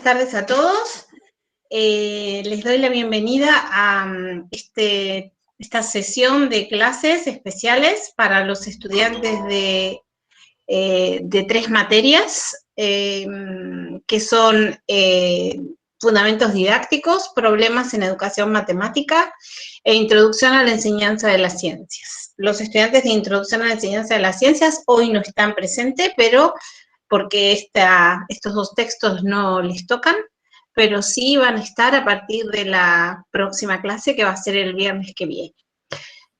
tardes a todos. Les doy la bienvenida a esta sesión de clases especiales para los estudiantes de 3 materias, que son fundamentos didácticos, problemas en educación matemática e introducción a la enseñanza de las ciencias. Los estudiantes de introducción a la enseñanza de las ciencias hoy no están presentes, pero porque estos 2 textos no les tocan, pero sí van a estar a partir de la próxima clase, que va a ser el viernes que viene.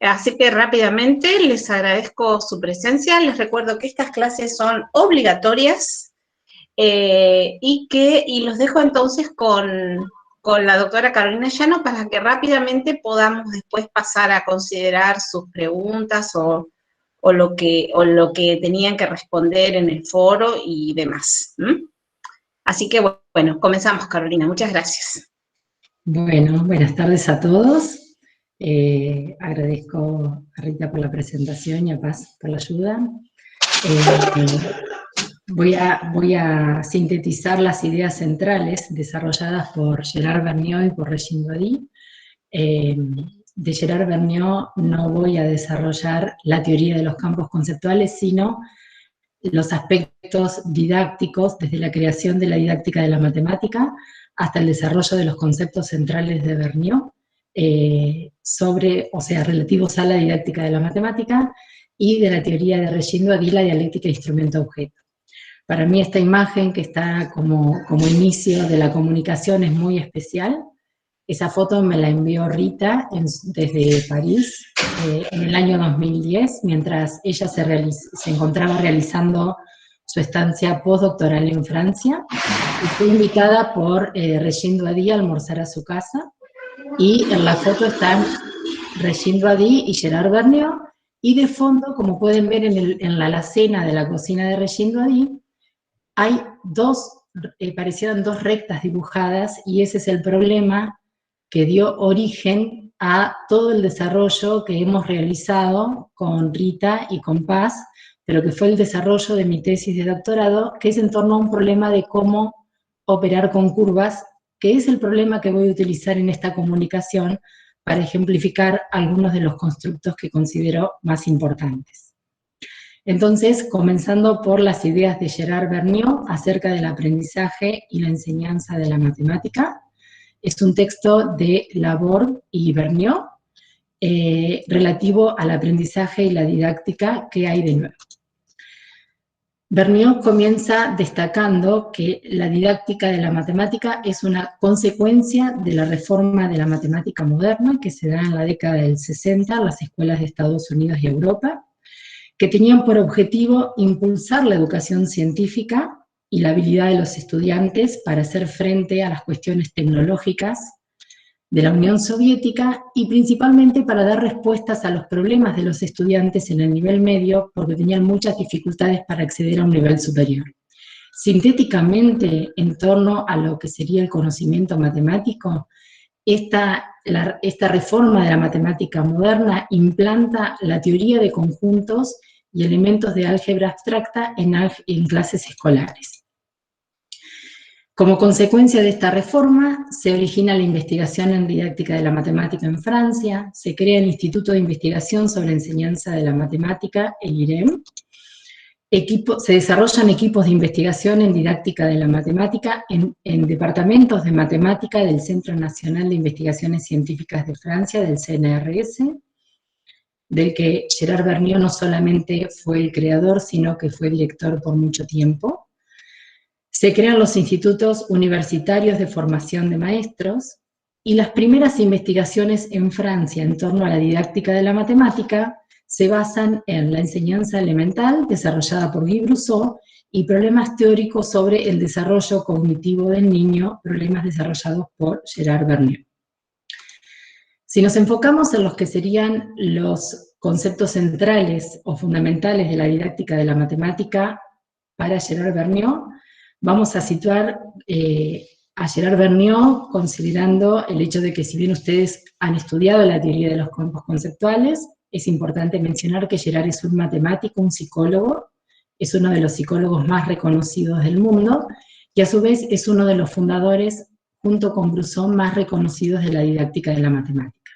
Así que rápidamente les agradezco su presencia. Les recuerdo que estas clases son obligatorias y los dejo entonces con la doctora Carolina Llano para que rápidamente podamos después pasar a considerar sus preguntas o lo que tenían que responder en el foro y demás. Así que bueno, comenzamos, Carolina. Muchas gracias. Bueno, buenas tardes a todos. Agradezco a Rita por la presentación y a Paz por la ayuda. Voy a sintetizar las ideas centrales desarrolladas por Gerard Vergniaud y por Regine Doity. De Gerard Vergniaud no voy a desarrollar la teoría de los campos conceptuales, sino los aspectos didácticos desde la creación de la didáctica de la matemática hasta el desarrollo de los conceptos centrales de Vergniaud, relativos a la didáctica de la matemática, y de la teoría de Regine Doity, la dialéctica instrumento-objeto. Para mí esta imagen, que está como inicio de la comunicación, es muy especial. Esa foto me la envió Rita desde París en el año 2010, mientras ella se encontraba realizando su estancia postdoctoral en Francia, y fue invitada por Regine Doity a almorzar a su casa, y en la foto están Regine Doity y Gerard Vergniaud, y de fondo, como pueden ver en la alacena de la cocina de Regine Doity, hay parecieran 2 rectas dibujadas, y ese es el problema que dio origen a todo el desarrollo que hemos realizado con Rita y con Paz, pero que fue el desarrollo de mi tesis de doctorado, que es en torno a un problema de cómo operar con curvas, que es el problema que voy a utilizar en esta comunicación para ejemplificar algunos de los constructos que considero más importantes. Entonces, comenzando por las ideas de Gerard Vergniaud acerca del aprendizaje y la enseñanza de la matemática. Es un texto de Laborde y Vergniaud relativo al aprendizaje y la didáctica que hay de nuevo. Vergniaud comienza destacando que la didáctica de la matemática es una consecuencia de la reforma de la matemática moderna que se da en la década del 60 en las escuelas de Estados Unidos y Europa, que tenían por objetivo impulsar la educación científica y la habilidad de los estudiantes para hacer frente a las cuestiones tecnológicas de la Unión Soviética, y principalmente para dar respuestas a los problemas de los estudiantes en el nivel medio, porque tenían muchas dificultades para acceder a un nivel superior. Sintéticamente, en torno a lo que sería el conocimiento matemático, esta reforma de la matemática moderna implanta la teoría de conjuntos y elementos de álgebra abstracta en clases escolares. Como consecuencia de esta reforma, se origina la investigación en didáctica de la matemática en Francia, se crea el Instituto de Investigación sobre Enseñanza de la Matemática, el IREM, se desarrollan equipos de investigación en didáctica de la matemática en departamentos de matemática del Centro Nacional de Investigaciones Científicas de Francia, del CNRS, del que Gerard Vergniaud no solamente fue el creador, sino que fue director por mucho tiempo. Se crean los institutos universitarios de formación de maestros, y las primeras investigaciones en Francia en torno a la didáctica de la matemática se basan en la enseñanza elemental, desarrollada por Guy Brousseau, y problemas teóricos sobre el desarrollo cognitivo del niño, problemas desarrollados por Gerard Vergniaud. Si nos enfocamos en los que serían los conceptos centrales o fundamentales de la didáctica de la matemática para Gerard Vergniaud, vamos a situar a Gerard Vergniaud considerando el hecho de que, si bien ustedes han estudiado la teoría de los campos conceptuales, es importante mencionar que Gerard es un matemático, un psicólogo, es uno de los psicólogos más reconocidos del mundo, y a su vez es uno de los fundadores, junto con Bresson, más reconocidos de la didáctica de la matemática.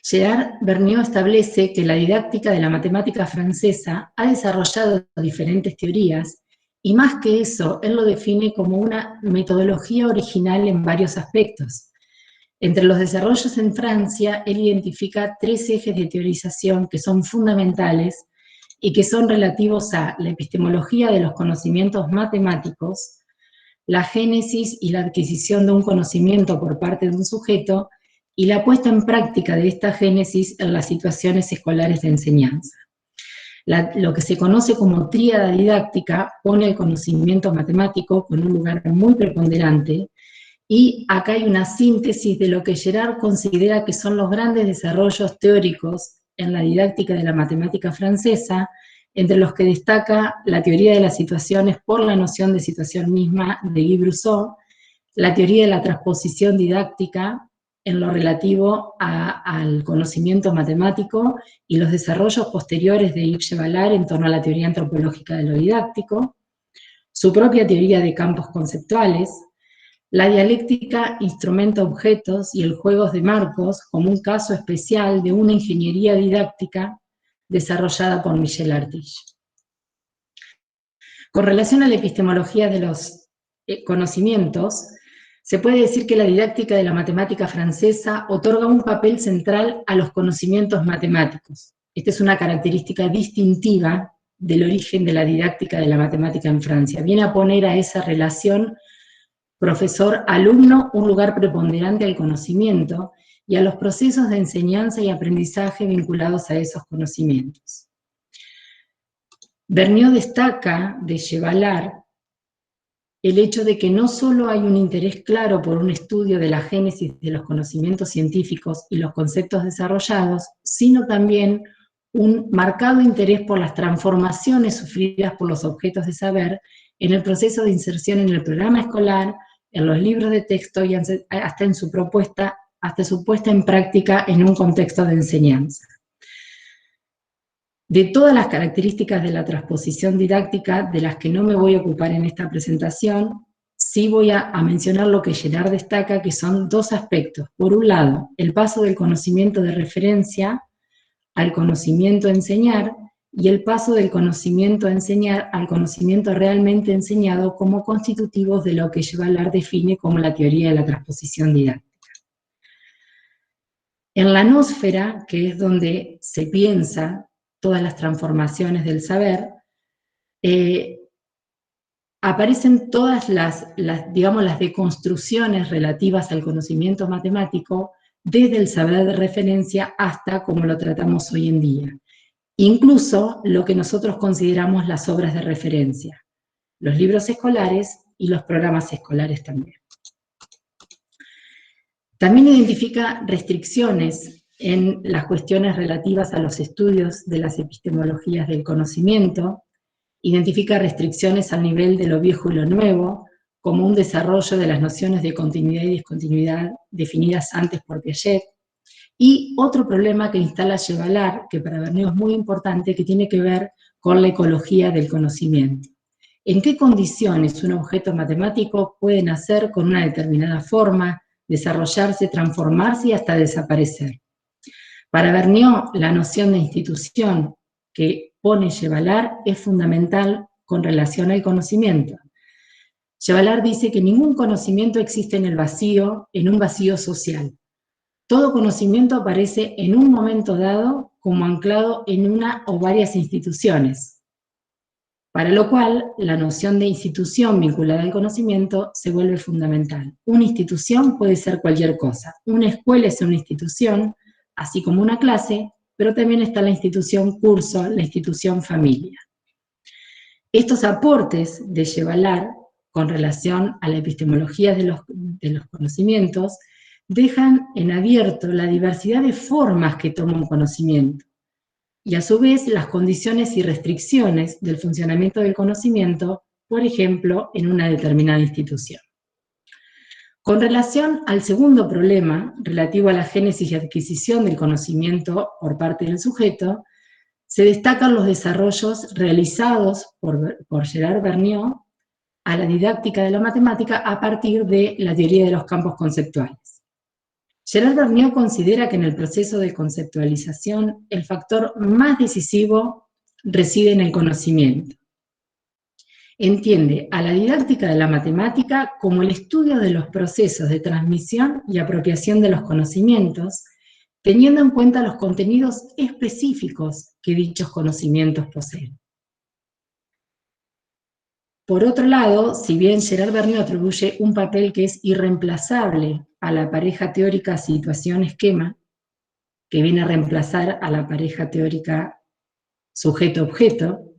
Gerard Vergniaud establece que la didáctica de la matemática francesa ha desarrollado diferentes teorías, y más que eso, él lo define como una metodología original en varios aspectos. Entre los desarrollos en Francia, él identifica 3 ejes de teorización que son fundamentales y que son relativos a la epistemología de los conocimientos matemáticos, la génesis y la adquisición de un conocimiento por parte de un sujeto, y la puesta en práctica de esta génesis en las situaciones escolares de enseñanza. Lo que se conoce como tríada didáctica pone el conocimiento matemático con un lugar muy preponderante, y acá hay una síntesis de lo que Gerard considera que son los grandes desarrollos teóricos en la didáctica de la matemática francesa, entre los que destaca la teoría de las situaciones por la noción de situación misma de Guy Bresson, la teoría de la transposición didáctica en lo relativo al conocimiento matemático y los desarrollos posteriores de Yves Ballard en torno a la teoría antropológica de lo didáctico, su propia teoría de campos conceptuales, la dialéctica instrumento-objetos y el juego de marcos como un caso especial de una ingeniería didáctica desarrollada por Michel Artige. Con relación a la epistemología de los conocimientos, se puede decir que la didáctica de la matemática francesa otorga un papel central a los conocimientos matemáticos. Esta es una característica distintiva del origen de la didáctica de la matemática en Francia. Viene a poner a esa relación profesor-alumno un lugar preponderante al conocimiento y a los procesos de enseñanza y aprendizaje vinculados a esos conocimientos. Vergniaud destaca de Ballard el hecho de que no solo hay un interés claro por un estudio de la génesis de los conocimientos científicos y los conceptos desarrollados, sino también un marcado interés por las transformaciones sufridas por los objetos de saber en el proceso de inserción en el programa escolar, en los libros de texto y hasta su puesta en práctica en un contexto de enseñanza. De todas las características de la transposición didáctica, de las que no me voy a ocupar en esta presentación, sí voy a mencionar lo que Gerard destaca, que son 2 aspectos. Por un lado, el paso del conocimiento de referencia al conocimiento a enseñar, y el paso del conocimiento a enseñar al conocimiento realmente enseñado como constitutivos de lo que Ballard define como la teoría de la transposición didáctica. En la nosfera, que es donde se piensa todas las transformaciones del saber, aparecen todas las deconstrucciones relativas al conocimiento matemático, desde el saber de referencia hasta como lo tratamos hoy en día. Incluso lo que nosotros consideramos las obras de referencia, los libros escolares y los programas escolares también. También identifica restricciones en las cuestiones relativas a los estudios de las epistemologías del conocimiento, identifica restricciones al nivel de lo viejo y lo nuevo, como un desarrollo de las nociones de continuidad y discontinuidad definidas antes por Piaget, y otro problema que instala Ballard, que para Vergniaud es muy importante, que tiene que ver con la ecología del conocimiento. ¿En qué condiciones un objeto matemático puede nacer con una determinada forma, desarrollarse, transformarse y hasta desaparecer? Para Vergniaud, la noción de institución que pone Ballard es fundamental con relación al conocimiento. Ballard dice que ningún conocimiento existe en el vacío, en un vacío social. Todo conocimiento aparece en un momento dado como anclado en una o varias instituciones, para lo cual la noción de institución vinculada al conocimiento se vuelve fundamental. Una institución puede ser cualquier cosa. Una escuela es una institución, así como una clase, pero también está la institución curso, la institución familia. Estos aportes de Ballard con relación a la epistemología de los conocimientos dejan en abierto la diversidad de formas que toma un conocimiento, y a su vez las condiciones y restricciones del funcionamiento del conocimiento, por ejemplo, en una determinada institución. Con relación al segundo problema, relativo a la génesis y adquisición del conocimiento por parte del sujeto, se destacan los desarrollos realizados por Gerard Vergniaud a la didáctica de la matemática a partir de la teoría de los campos conceptuales. Gerard Vergniaud considera que en el proceso de conceptualización el factor más decisivo reside en el conocimiento. Entiende a la didáctica de la matemática como el estudio de los procesos de transmisión y apropiación de los conocimientos, teniendo en cuenta los contenidos específicos que dichos conocimientos poseen. Por otro lado, si bien Gerard Vergniaud atribuye un papel que es irreemplazable a la pareja teórica situación-esquema, que viene a reemplazar a la pareja teórica sujeto-objeto,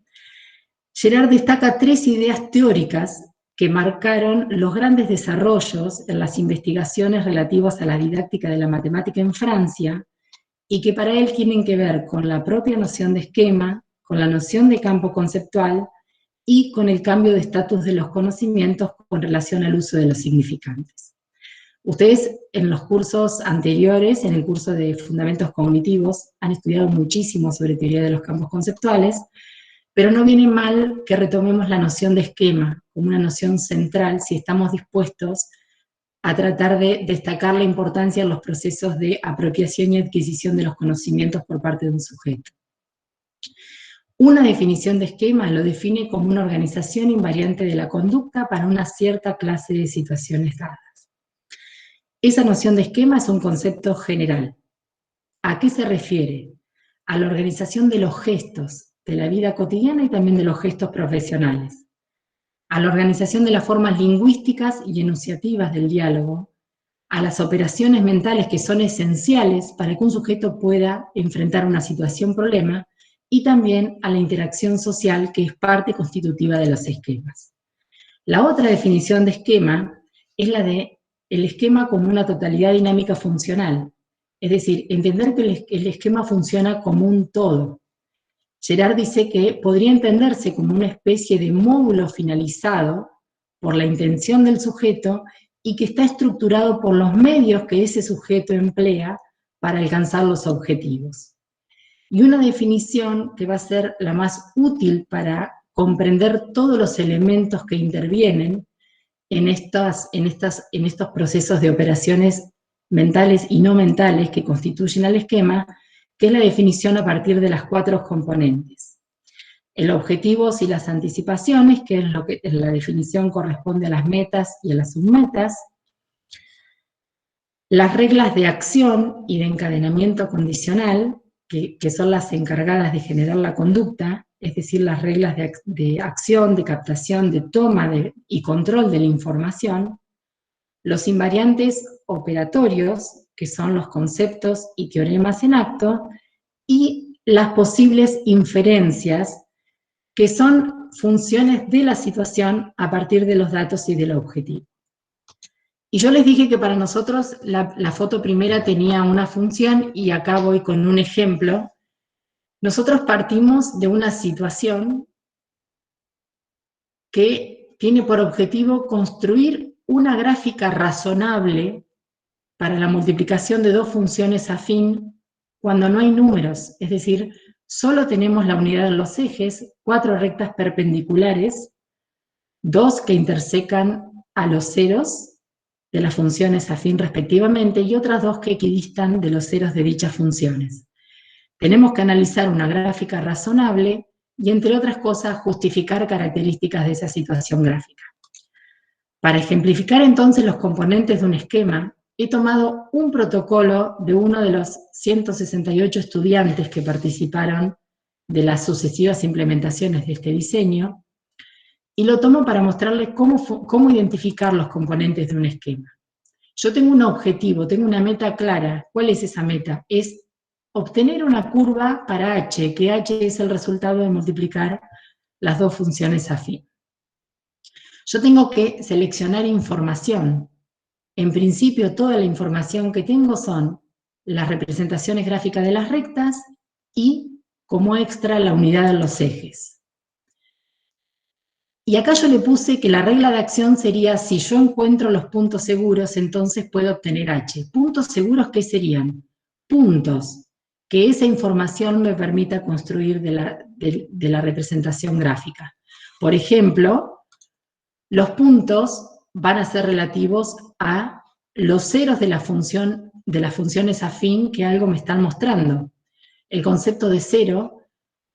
Gerard destaca 3 ideas teóricas que marcaron los grandes desarrollos en las investigaciones relativas a la didáctica de la matemática en Francia y que para él tienen que ver con la propia noción de esquema, con la noción de campo conceptual y con el cambio de estatus de los conocimientos con relación al uso de los significantes. Ustedes en los cursos anteriores, en el curso de Fundamentos Cognitivos, han estudiado muchísimo sobre teoría de los campos conceptuales, pero no viene mal que retomemos la noción de esquema como una noción central si estamos dispuestos a tratar de destacar la importancia en los procesos de apropiación y adquisición de los conocimientos por parte de un sujeto. Una definición de esquema lo define como una organización invariante de la conducta para una cierta clase de situaciones dadas. Esa noción de esquema es un concepto general. ¿A qué se refiere? A la organización de los gestos, de la vida cotidiana y también de los gestos profesionales, a la organización de las formas lingüísticas y enunciativas del diálogo, a las operaciones mentales que son esenciales para que un sujeto pueda enfrentar una situación-problema, y también a la interacción social que es parte constitutiva de los esquemas. La otra definición de esquema es la de el esquema como una totalidad dinámica funcional, es decir, entender que el esquema funciona como un todo. Gerard dice que podría entenderse como una especie de módulo finalizado por la intención del sujeto y que está estructurado por los medios que ese sujeto emplea para alcanzar los objetivos. Y una definición que va a ser la más útil para comprender todos los elementos que intervienen en estos procesos de operaciones mentales y no mentales que constituyen al esquema, que es la definición a partir de las 4 componentes. El objetivo y las anticipaciones, que es lo que la definición corresponde a las metas y a las submetas. Las reglas de acción y de encadenamiento condicional, que son las encargadas de generar la conducta, es decir, las reglas de acción, de captación, de toma y control de la información. Los invariantes operatorios, que son los conceptos y teoremas en acto, y las posibles inferencias, que son funciones de la situación a partir de los datos y del objetivo. Y yo les dije que para nosotros la foto primera tenía una función, y acá voy con un ejemplo. Nosotros partimos de una situación que tiene por objetivo construir una gráfica razonable para la multiplicación de 2 funciones afín cuando no hay números, es decir, solo tenemos la unidad de los ejes, 4 rectas perpendiculares, 2 que intersecan a los ceros de las funciones afín respectivamente, y otras 2 que equidistan de los ceros de dichas funciones. Tenemos que analizar una gráfica razonable y, entre otras cosas, justificar características de esa situación gráfica. Para ejemplificar entonces los componentes de un esquema, he tomado un protocolo de uno de los 168 estudiantes que participaron de las sucesivas implementaciones de este diseño, y lo tomo para mostrarles cómo identificar los componentes de un esquema. Yo tengo un objetivo, tengo una meta clara. ¿Cuál es esa meta? Es obtener una curva para h, que h es el resultado de multiplicar las 2 funciones afín. Yo tengo que seleccionar información. En principio, toda la información que tengo son las representaciones gráficas de las rectas y, como extra, la unidad de los ejes. Y acá yo le puse que la regla de acción sería: si yo encuentro los puntos seguros, entonces puedo obtener h. ¿Puntos seguros qué serían? Puntos que esa información me permita construir de la representación gráfica. Por ejemplo, los puntos van a ser relativos a los ceros de las funciones afín que algo me están mostrando. El concepto de cero,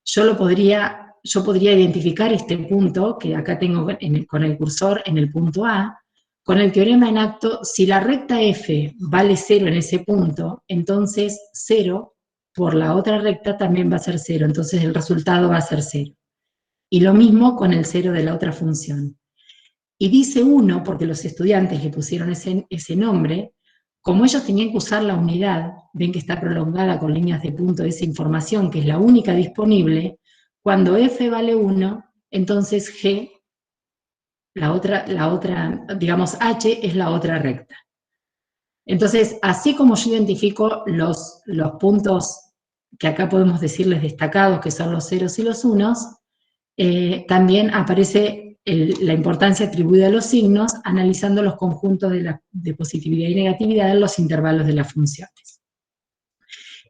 yo podría identificar este punto, que acá tengo con el cursor en el punto A, con el teorema en acto. Si la recta f vale 0 en ese punto, entonces 0 por la otra recta también va a ser 0, entonces el resultado va a ser 0. Y lo mismo con el 0 de la otra función. Y dice 1, porque los estudiantes le pusieron ese nombre, como ellos tenían que usar la unidad, ven que está prolongada con líneas de punto de esa información, que es la única disponible, cuando f vale 1, entonces g, digamos h, es la otra recta. Entonces, así como yo identifico los puntos que acá podemos decirles destacados, que son los ceros y los unos, también aparece la importancia atribuida a los signos, analizando los conjuntos de positividad y negatividad en los intervalos de las funciones.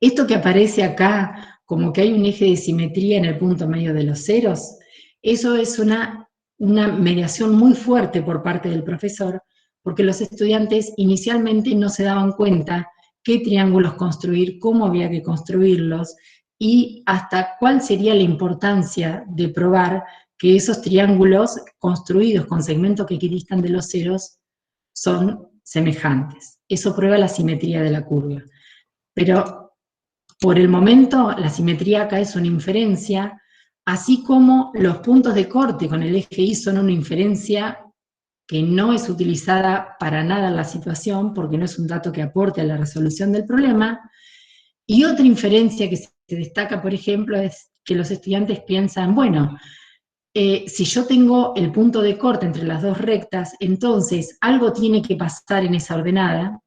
Esto que aparece acá, como que hay un eje de simetría en el punto medio de los ceros, eso es una mediación muy fuerte por parte del profesor, porque los estudiantes inicialmente no se daban cuenta qué triángulos construir, cómo había que construirlos, y hasta cuál sería la importancia de probar que esos triángulos construidos con segmentos que equidistan de los ceros son semejantes. Eso prueba la simetría de la curva. Pero por el momento la simetría acá es una inferencia, así como los puntos de corte con el eje Y son una inferencia que no es utilizada para nada en la situación, porque no es un dato que aporte a la resolución del problema. Y otra inferencia que se destaca, por ejemplo, es que los estudiantes piensan, bueno, si yo tengo el punto de corte entre las dos rectas, entonces algo tiene que pasar en esa ordenada,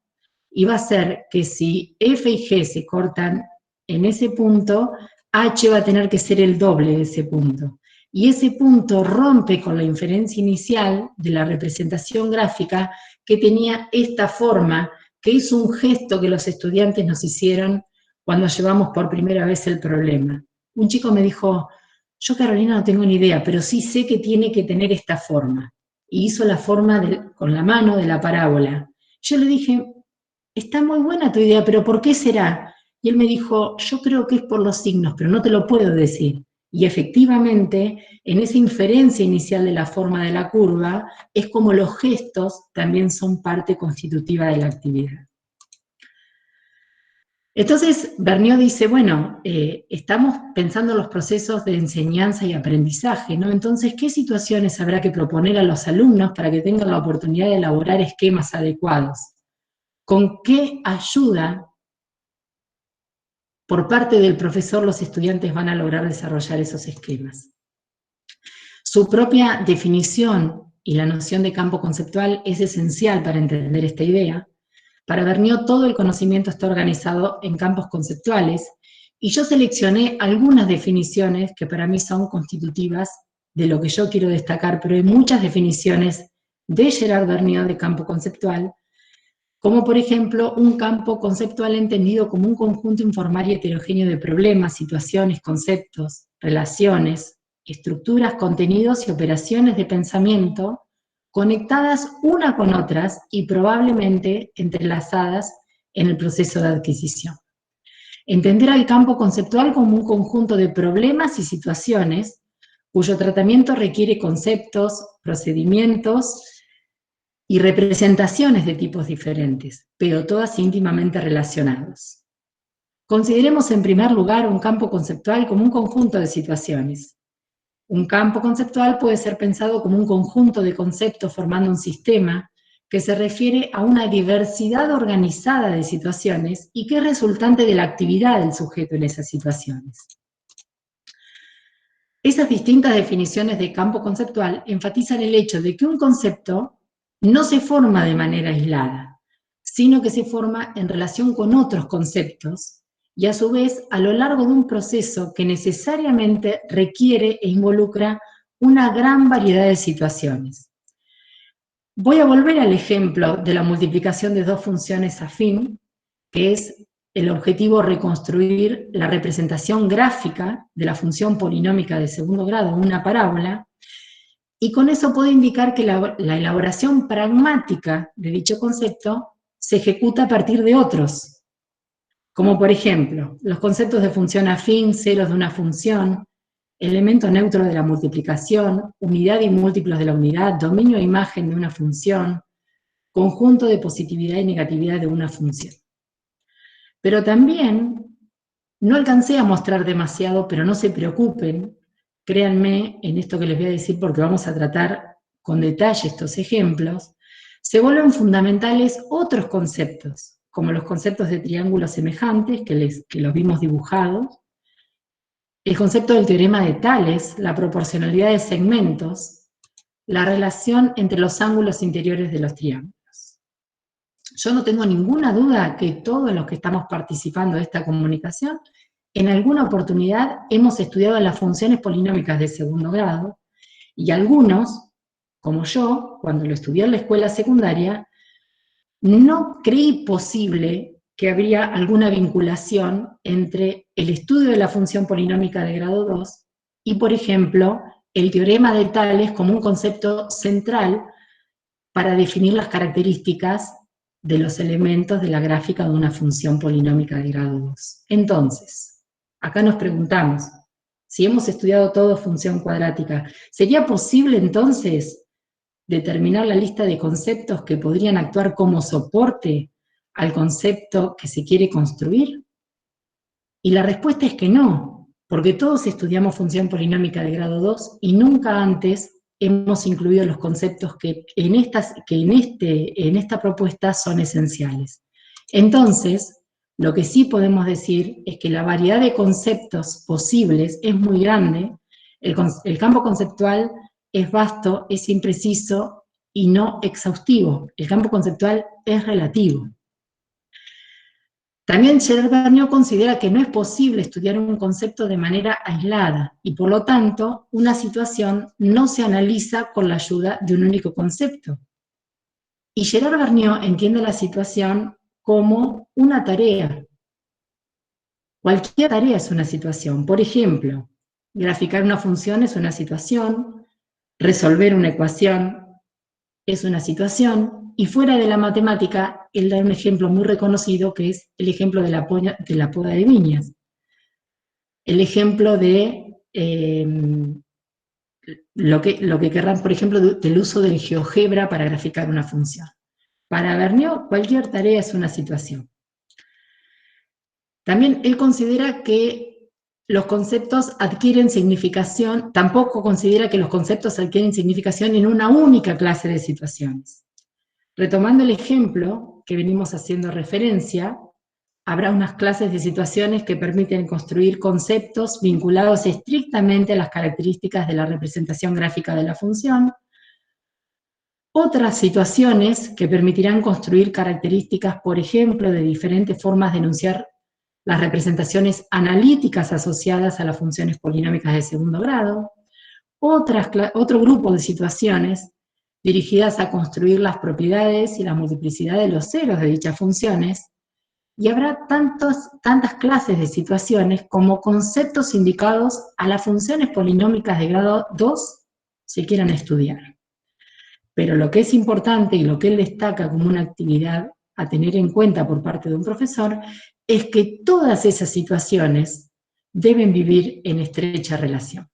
y va a ser que si f y g se cortan en ese punto, h va a tener que ser el doble de ese punto. Y ese punto rompe con la inferencia inicial de la representación gráfica que tenía esta forma, que es un gesto que los estudiantes nos hicieron cuando llevamos por primera vez el problema. Un chico me dijo, yo Carolina no tengo ni idea, pero sí sé que tiene que tener esta forma. Y hizo la forma con la mano de la parábola. Yo le dije, está muy buena tu idea, pero ¿por qué será? Y él me dijo, yo creo que es por los signos, pero no te lo puedo decir. Y efectivamente, en esa inferencia inicial de la forma de la curva, es como los gestos también son parte constitutiva de la actividad. Entonces, Vergniaud dice, bueno, estamos pensando en los procesos de enseñanza y aprendizaje, ¿no? Entonces, ¿qué situaciones habrá que proponer a los alumnos para que tengan la oportunidad de elaborar esquemas adecuados? ¿Con qué ayuda por parte del profesor los estudiantes van a lograr desarrollar esos esquemas? Su propia definición y la noción de campo conceptual es esencial para entender esta idea. Para Vergniaud todo el conocimiento está organizado en campos conceptuales, y yo seleccioné algunas definiciones que para mí son constitutivas de lo que yo quiero destacar, pero hay muchas definiciones de Gerard Vergniaud de campo conceptual, como por ejemplo un campo conceptual entendido como un conjunto informal y heterogéneo de problemas, situaciones, conceptos, relaciones, estructuras, contenidos y operaciones de pensamiento conectadas una con otras y probablemente entrelazadas en el proceso de adquisición. Entender al campo conceptual como un conjunto de problemas y situaciones cuyo tratamiento requiere conceptos, procedimientos y representaciones de tipos diferentes, pero todas íntimamente relacionadas. Consideremos en primer lugar un campo conceptual como un conjunto de situaciones. Un campo conceptual puede ser pensado como un conjunto de conceptos formando un sistema que se refiere a una diversidad organizada de situaciones y que es resultante de la actividad del sujeto en esas situaciones. Esas distintas definiciones de campo conceptual enfatizan el hecho de que un concepto no se forma de manera aislada, sino que se forma en relación con otros conceptos, y a su vez a lo largo de un proceso que necesariamente requiere e involucra una gran variedad de situaciones. Voy a volver al ejemplo de la multiplicación de dos funciones afín, que es el objetivo reconstruir la representación gráfica de la función polinómica de segundo grado, una parábola, y con eso puede indicar que la elaboración pragmática de dicho concepto se ejecuta a partir de otros, como por ejemplo, los conceptos de función afín, ceros de una función, elemento neutro de la multiplicación, unidad y múltiplos de la unidad, dominio e imagen de una función, conjunto de positividad y negatividad de una función. Pero también, no alcancé a mostrar demasiado, pero no se preocupen, créanme en esto que les voy a decir porque vamos a tratar con detalle estos ejemplos, se vuelven fundamentales otros conceptos, como los conceptos de triángulos semejantes, que los vimos dibujados, el concepto del teorema de Tales, la proporcionalidad de segmentos, la relación entre los ángulos interiores de los triángulos. Yo no tengo ninguna duda que todos los que estamos participando de esta comunicación, en alguna oportunidad hemos estudiado las funciones polinómicas de segundo grado, y algunos, como yo, cuando lo estudié en la escuela secundaria, no creí posible que habría alguna vinculación entre el estudio de la función polinómica de grado 2 y, por ejemplo, el teorema de Tales como un concepto central para definir las características de los elementos de la gráfica de una función polinómica de grado 2. Entonces, acá nos preguntamos, si hemos estudiado todo función cuadrática, ¿sería posible entonces determinar la lista de conceptos que podrían actuar como soporte al concepto que se quiere construir? Y la respuesta es que no, porque todos estudiamos función polinómica de grado 2 y nunca antes hemos incluido los conceptos que en esta propuesta son esenciales. Entonces, lo que sí podemos decir es que la variedad de conceptos posibles es muy grande, el campo conceptual es vasto, es impreciso y no exhaustivo. El campo conceptual es relativo. También Gerard Vergniaud considera que no es posible estudiar un concepto de manera aislada y por lo tanto una situación no se analiza con la ayuda de un único concepto. Y Gerard Vergniaud entiende la situación como una tarea. Cualquier tarea es una situación. Por ejemplo, graficar una función es una situación, resolver una ecuación es una situación, y fuera de la matemática, él da un ejemplo muy reconocido que es el ejemplo de la poda de viñas. El ejemplo de lo que querrán, por ejemplo, del uso del GeoGebra para graficar una función. Para Vergniaud, cualquier tarea es una situación. También él considera que los conceptos adquieren significación, tampoco considera que los conceptos adquieren significación en una única clase de situaciones. Retomando el ejemplo que venimos haciendo referencia, habrá unas clases de situaciones que permiten construir conceptos vinculados estrictamente a las características de la representación gráfica de la función, otras situaciones que permitirán construir características, por ejemplo, de diferentes formas de enunciar las representaciones analíticas asociadas a las funciones polinómicas de segundo grado, otro grupo de situaciones dirigidas a construir las propiedades y la multiplicidad de los ceros de dichas funciones, y habrá tantas clases de situaciones como conceptos indicados a las funciones polinómicas de grado 2 se quieran estudiar. Pero lo que es importante y lo que él destaca como una actividad a tener en cuenta por parte de un profesor es que todas esas situaciones deben vivir en estrecha relación.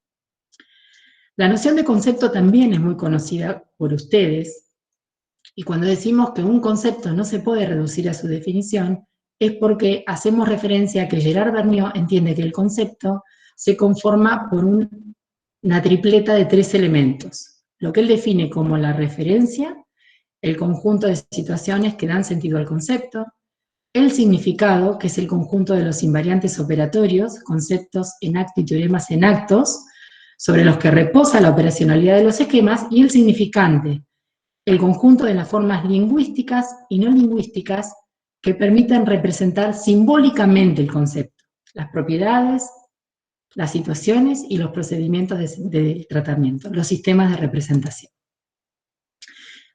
La noción de concepto también es muy conocida por ustedes, y cuando decimos que un concepto no se puede reducir a su definición, es porque hacemos referencia a que Gerard Vergniaud entiende que el concepto se conforma por una tripleta de 3 elementos, lo que él define como la referencia, el conjunto de situaciones que dan sentido al concepto, el significado, que es el conjunto de los invariantes operatorios, conceptos en acto y teoremas en actos, sobre los que reposa la operacionalidad de los esquemas, y el significante, el conjunto de las formas lingüísticas y no lingüísticas que permiten representar simbólicamente el concepto, las propiedades, las situaciones y los procedimientos de tratamiento, los sistemas de representación.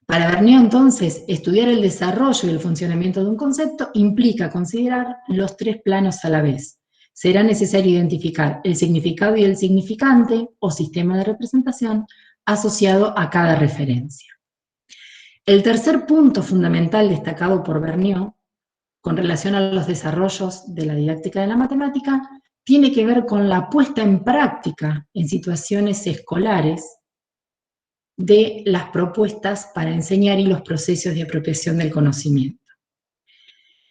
Para Vergniaud, entonces, estudiar el desarrollo y el funcionamiento de un concepto implica considerar los 3 planos a la vez. Será necesario identificar el significado y el significante, o sistema de representación, asociado a cada referencia. El tercer punto fundamental destacado por Vergniaud con relación a los desarrollos de la didáctica de la matemática tiene que ver con la puesta en práctica en situaciones escolares de las propuestas para enseñar y los procesos de apropiación del conocimiento.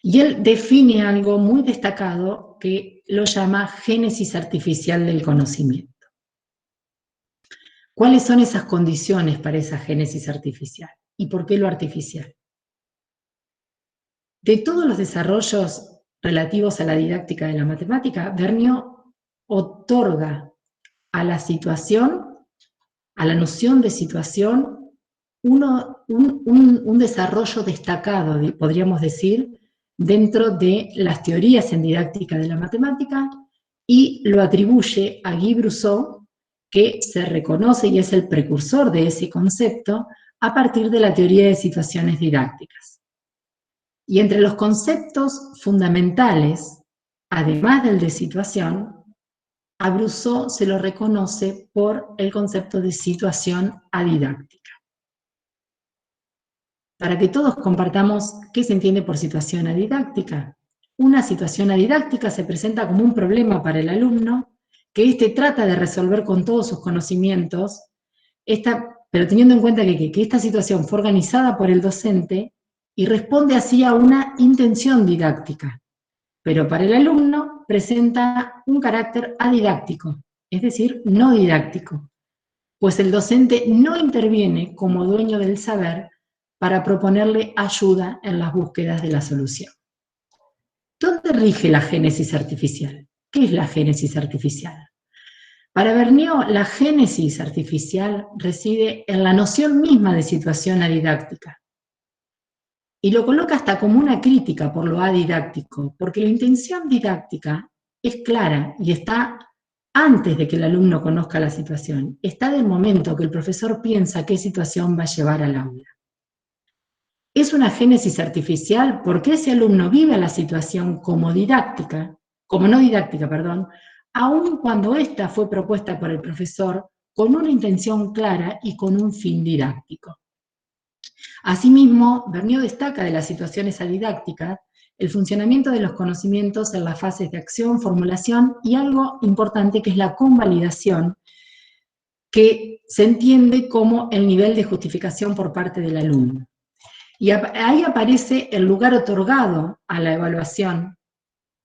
Y él define algo muy destacado que lo llama génesis artificial del conocimiento. ¿Cuáles son esas condiciones para esa génesis artificial? ¿Y por qué lo artificial? De todos los desarrollos relativos a la didáctica de la matemática, Vergniaud otorga a la situación, a la noción de situación, un desarrollo destacado, podríamos decir, dentro de las teorías en didáctica de la matemática, y lo atribuye a Guy Brusseau, que se reconoce y es el precursor de ese concepto a partir de la teoría de situaciones didácticas. Y entre los conceptos fundamentales, además del de situación, a Brusseau se lo reconoce por el concepto de situación adidáctica. Para que todos compartamos qué se entiende por situación adidáctica. Una situación adidáctica se presenta como un problema para el alumno que éste trata de resolver con todos sus conocimientos, pero teniendo en cuenta que esta situación fue organizada por el docente y responde así a una intención didáctica, pero para el alumno presenta un carácter adidáctico, es decir, no didáctico, pues el docente no interviene como dueño del saber para proponerle ayuda en las búsquedas de la solución. ¿Dónde rige la génesis artificial? ¿Qué es la génesis artificial? Para Vergniaud, la génesis artificial reside en la noción misma de situación adidáctica. Y lo coloca hasta como una crítica por lo adidáctico, porque la intención didáctica es clara y está antes de que el alumno conozca la situación. Está del momento que el profesor piensa qué situación va a llevar al aula. Es una génesis artificial porque ese alumno vive la situación como no didáctica, aun cuando ésta fue propuesta por el profesor con una intención clara y con un fin didáctico. Asimismo, Vergniaud destaca de las situaciones adidácticas el funcionamiento de los conocimientos en las fases de acción, formulación y algo importante que es la convalidación, que se entiende como el nivel de justificación por parte del alumno. Y ahí aparece el lugar otorgado a la evaluación,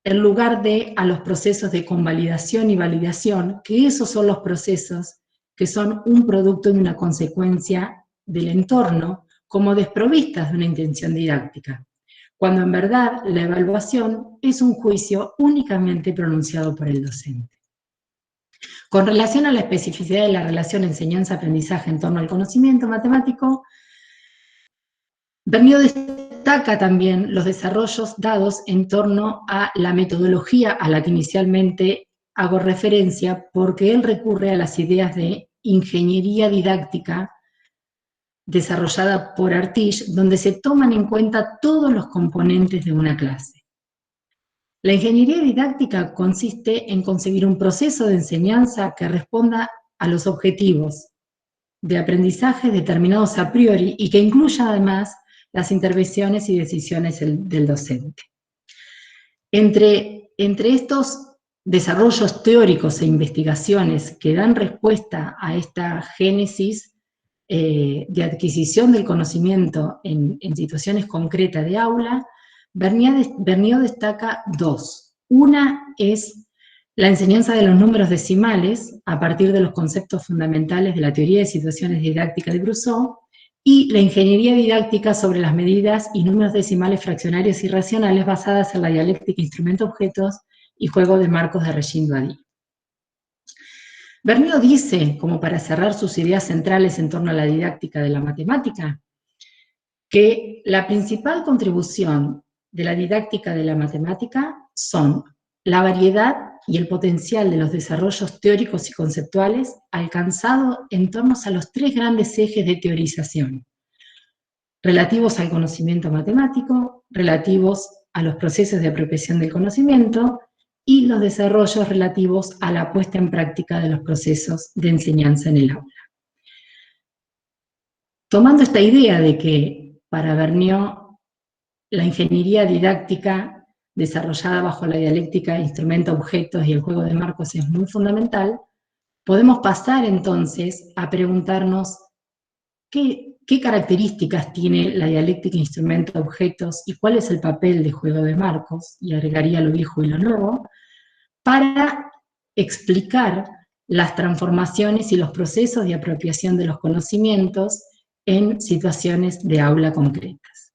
el lugar a los procesos de convalidación y validación, que esos son los procesos que son un producto de una consecuencia del entorno, como desprovistas de una intención didáctica, cuando en verdad la evaluación es un juicio únicamente pronunciado por el docente. Con relación a la especificidad de la relación enseñanza-aprendizaje en torno al conocimiento matemático, Vergniaud destaca también los desarrollos dados en torno a la metodología a la que inicialmente hago referencia, porque él recurre a las ideas de ingeniería didáctica desarrollada por Artisch, donde se toman en cuenta todos los componentes de una clase. La ingeniería didáctica consiste en concebir un proceso de enseñanza que responda a los objetivos de aprendizaje determinados a priori y que incluya además las intervenciones y decisiones del docente. Entre estos desarrollos teóricos e investigaciones que dan respuesta a esta génesis de adquisición del conocimiento en situaciones concretas de aula, Vergniaud destaca dos. Una es la enseñanza de los números decimales a partir de los conceptos fundamentales de la teoría de situaciones didácticas de Brusseau, y la ingeniería didáctica sobre las medidas y números decimales fraccionarios y racionales basadas en la dialéctica instrumento-objetos y juego de marcos de Regine-Doady. Vergniaud dice, como para cerrar sus ideas centrales en torno a la didáctica de la matemática, que la principal contribución de la didáctica de la matemática son la variedad y el potencial de los desarrollos teóricos y conceptuales alcanzados en torno a los tres grandes ejes de teorización, relativos al conocimiento matemático, relativos a los procesos de apropiación del conocimiento y los desarrollos relativos a la puesta en práctica de los procesos de enseñanza en el aula. tomando esta idea de que para Vergniaud la ingeniería didáctica desarrollada bajo la dialéctica instrumento-objetos y el juego de marcos es muy fundamental, podemos pasar entonces a preguntarnos qué características tiene la dialéctica instrumento-objetos y cuál es el papel de juego de marcos, y agregaría lo viejo y lo nuevo, para explicar las transformaciones y los procesos de apropiación de los conocimientos en situaciones de aula concretas.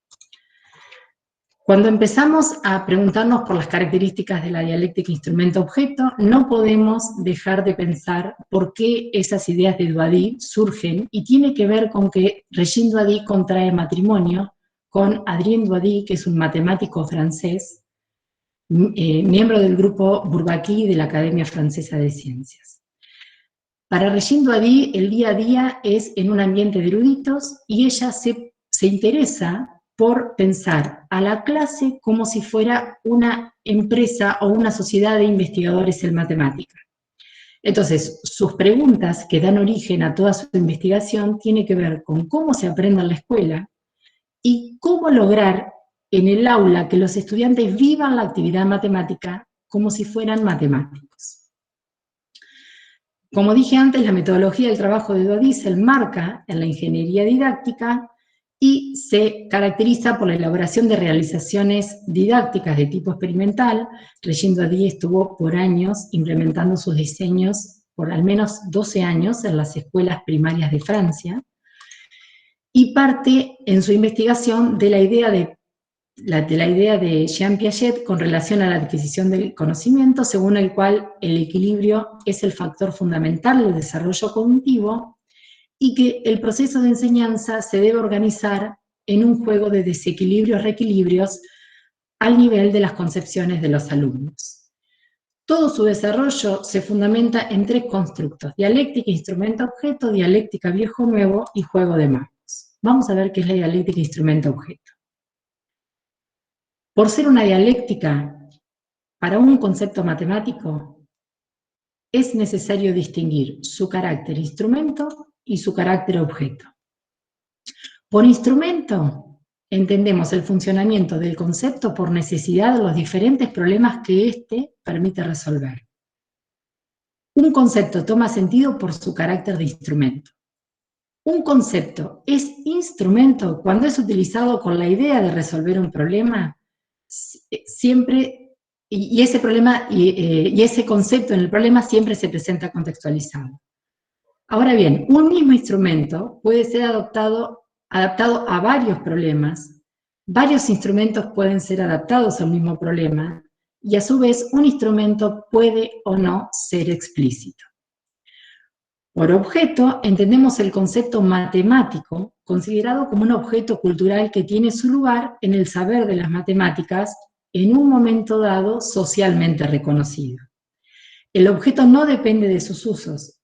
Cuando empezamos a preguntarnos por las características de la dialéctica instrumento-objeto, no podemos dejar de pensar por qué esas ideas de Doady surgen, y tiene que ver con que Régine Doady contrae matrimonio con Adrien Doady, que es un matemático francés, miembro del grupo Bourbaki de la Academia Francesa de Ciencias. Para Régine Doady, el día a día es en un ambiente de eruditos, y ella se interesa por pensar a la clase como si fuera una empresa o una sociedad de investigadores en matemática. Entonces, sus preguntas que dan origen a toda su investigación tienen que ver con cómo se aprende en la escuela y cómo lograr en el aula que los estudiantes vivan la actividad matemática como si fueran matemáticos. Como dije antes, la metodología del trabajo de Doady se enmarca en la ingeniería didáctica y se caracteriza por la elaboración de realizaciones didácticas de tipo experimental. Régine Doady estuvo por años implementando sus diseños, por al menos 12 años, en las escuelas primarias de Francia, y parte en su investigación de la idea de Jean Piaget con relación a la adquisición del conocimiento, según el cual el equilibrio es el factor fundamental del desarrollo cognitivo, y que el proceso de enseñanza se debe organizar en un juego de desequilibrios-reequilibrios al nivel de las concepciones de los alumnos. Todo su desarrollo se fundamenta en 3 constructos: dialéctica, instrumento-objeto, dialéctica viejo-nuevo y juego de marcos. Vamos a ver qué es la dialéctica instrumento-objeto. Por ser una dialéctica para un concepto matemático, es necesario distinguir su carácter instrumento y su carácter objeto. Por instrumento entendemos el funcionamiento del concepto por necesidad de los diferentes problemas que éste permite resolver. Un concepto toma sentido por su carácter de instrumento. Un concepto es instrumento cuando es utilizado con la idea de resolver un problema, siempre, y ese problema y ese concepto en el problema siempre se presenta contextualizado. Ahora bien, un mismo instrumento puede ser adaptado a varios problemas, varios instrumentos pueden ser adaptados al mismo problema, y a su vez un instrumento puede o no ser explícito. Por objeto entendemos el concepto matemático, considerado como un objeto cultural que tiene su lugar en el saber de las matemáticas en un momento dado socialmente reconocido. El objeto no depende de sus usos,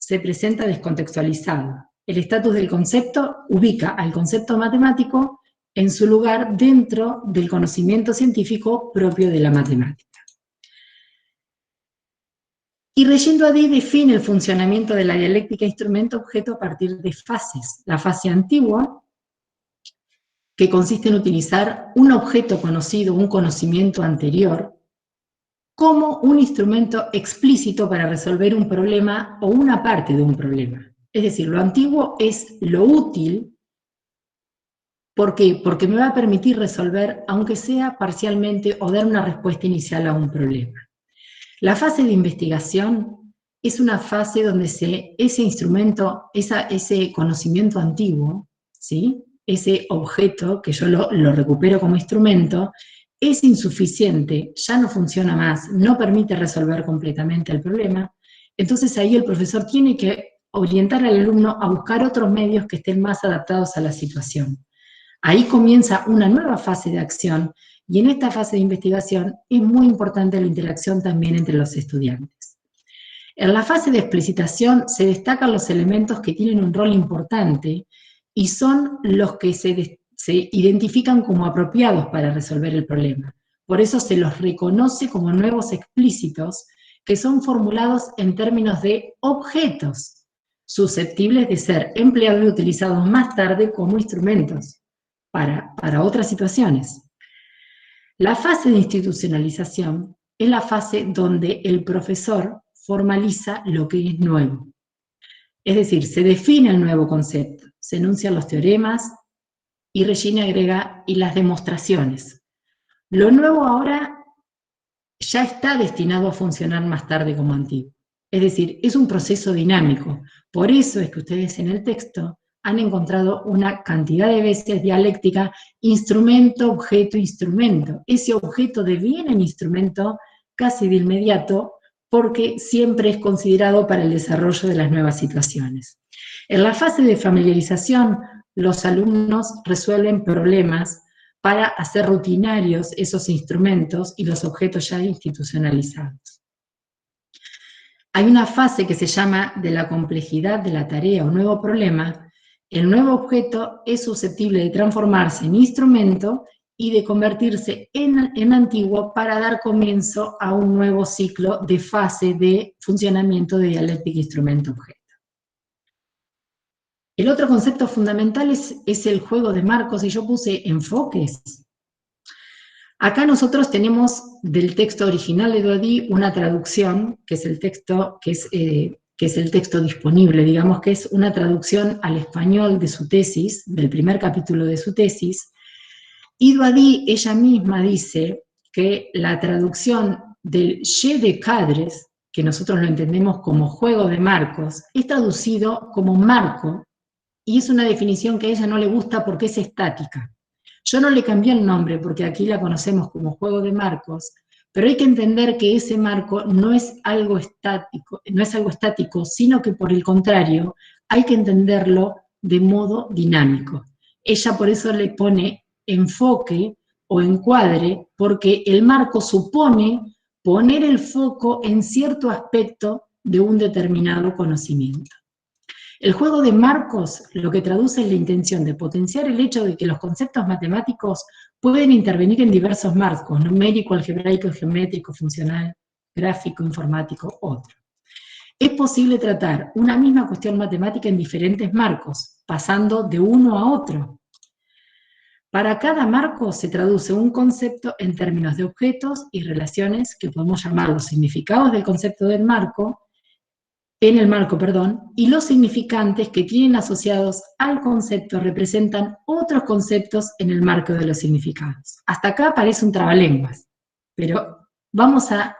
se presenta descontextualizado. El estatus del concepto ubica al concepto matemático en su lugar dentro del conocimiento científico propio de la matemática. Y Régine Doady define el funcionamiento de la dialéctica instrumento-objeto a partir de fases. La fase antigua, que consiste en utilizar un objeto conocido, un conocimiento anterior, como un instrumento explícito para resolver un problema o una parte de un problema. Es decir, lo antiguo es lo útil. ¿Por qué? Porque me va a permitir resolver, aunque sea parcialmente, o dar una respuesta inicial a un problema. La fase de investigación es una fase donde ese instrumento, ese conocimiento antiguo, ¿sí?, ese objeto que yo lo recupero como instrumento, es insuficiente, ya no funciona más, no permite resolver completamente el problema. Entonces ahí el profesor tiene que orientar al alumno a buscar otros medios que estén más adaptados a la situación. Ahí comienza una nueva fase de acción, y en esta fase de investigación es muy importante la interacción también entre los estudiantes. En la fase de explicitación se destacan los elementos que tienen un rol importante y son los que se identifican como apropiados para resolver el problema. Por eso se los reconoce como nuevos explícitos que son formulados en términos de objetos. susceptibles de ser empleados y utilizados más tarde como instrumentos para otras situaciones. La fase de institucionalización es la fase donde el profesor formaliza lo que es nuevo. Es decir, se define el nuevo concepto, se enuncian los teoremas y Regina agrega y las demostraciones. Lo nuevo ahora ya está destinado a funcionar más tarde como antiguo. Es decir, es un proceso dinámico. Por eso es que ustedes en el texto han encontrado una cantidad de veces dialéctica instrumento, objeto, instrumento. Ese objeto deviene en instrumento casi de inmediato porque siempre es considerado para el desarrollo de las nuevas situaciones. En la fase de familiarización, los alumnos resuelven problemas para hacer rutinarios esos instrumentos y los objetos ya institucionalizados. Hay una fase que se llama de la complejidad de la tarea o nuevo problema. El nuevo objeto es susceptible de transformarse en instrumento y de convertirse en antiguo para dar comienzo a un nuevo ciclo de fase de funcionamiento de dialéctica instrumento-objeto. El otro concepto fundamental es el juego de marcos, y yo puse enfoques. Acá nosotros tenemos del texto original de Douady una traducción, que es el texto, que es el texto disponible, digamos que es una traducción al español de su tesis, del primer capítulo de su tesis, y Douady ella misma dice que la traducción del jeu de cadres, que nosotros lo entendemos como juego de marcos, es traducido como marco, y es una definición que a ella no le gusta porque es estática. Yo no le cambié el nombre porque aquí la conocemos como juego de marcos, pero hay que entender que ese marco no es algo estático, sino que por el contrario, hay que entenderlo de modo dinámico. Ella por eso le pone enfoque o encuadre, porque el marco supone poner el foco en cierto aspecto de un determinado conocimiento. El juego de marcos lo que traduce es la intención de potenciar el hecho de que los conceptos matemáticos pueden intervenir en diversos marcos, numérico, algebraico, geométrico, funcional, gráfico, informático, otro. Es posible tratar una misma cuestión matemática en diferentes marcos, pasando de uno a otro. Para cada marco se traduce un concepto en términos de objetos y relaciones que podemos llamar los significados del concepto del marco, y los significantes que tienen asociados al concepto representan otros conceptos en el marco de los significados. Hasta acá parece un trabalenguas, pero vamos a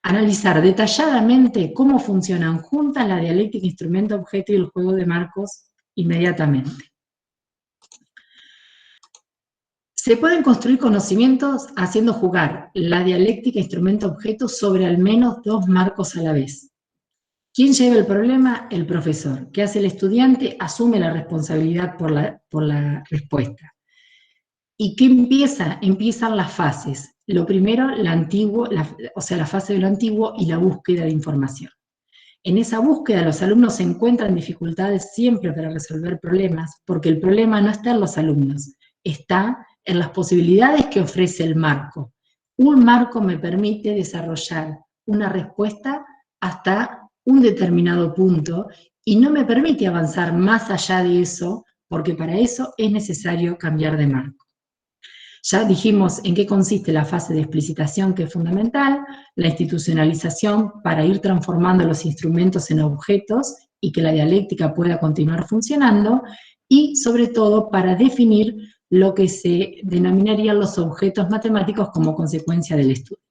analizar detalladamente cómo funcionan juntas la dialéctica instrumento-objeto y el juego de marcos inmediatamente. Se pueden construir conocimientos haciendo jugar la dialéctica instrumento-objeto sobre al menos dos marcos a la vez. ¿Quién lleva el problema? El profesor. ¿Qué hace el estudiante? Asume la responsabilidad por la respuesta. ¿Y qué empieza? Empiezan las fases. Lo primero, la fase de lo antiguo y la búsqueda de información. En esa búsqueda los alumnos se encuentran dificultades siempre para resolver problemas, porque el problema no está en los alumnos, está en las posibilidades que ofrece el marco. Un marco me permite desarrollar una respuesta hasta un determinado punto y no me permite avanzar más allá de eso, porque para eso es necesario cambiar de marco. Ya dijimos en qué consiste la fase de explicitación, que es fundamental, la institucionalización para ir transformando los instrumentos en objetos y que la dialéctica pueda continuar funcionando, y sobre todo para definir lo que se denominarían los objetos matemáticos como consecuencia del estudio.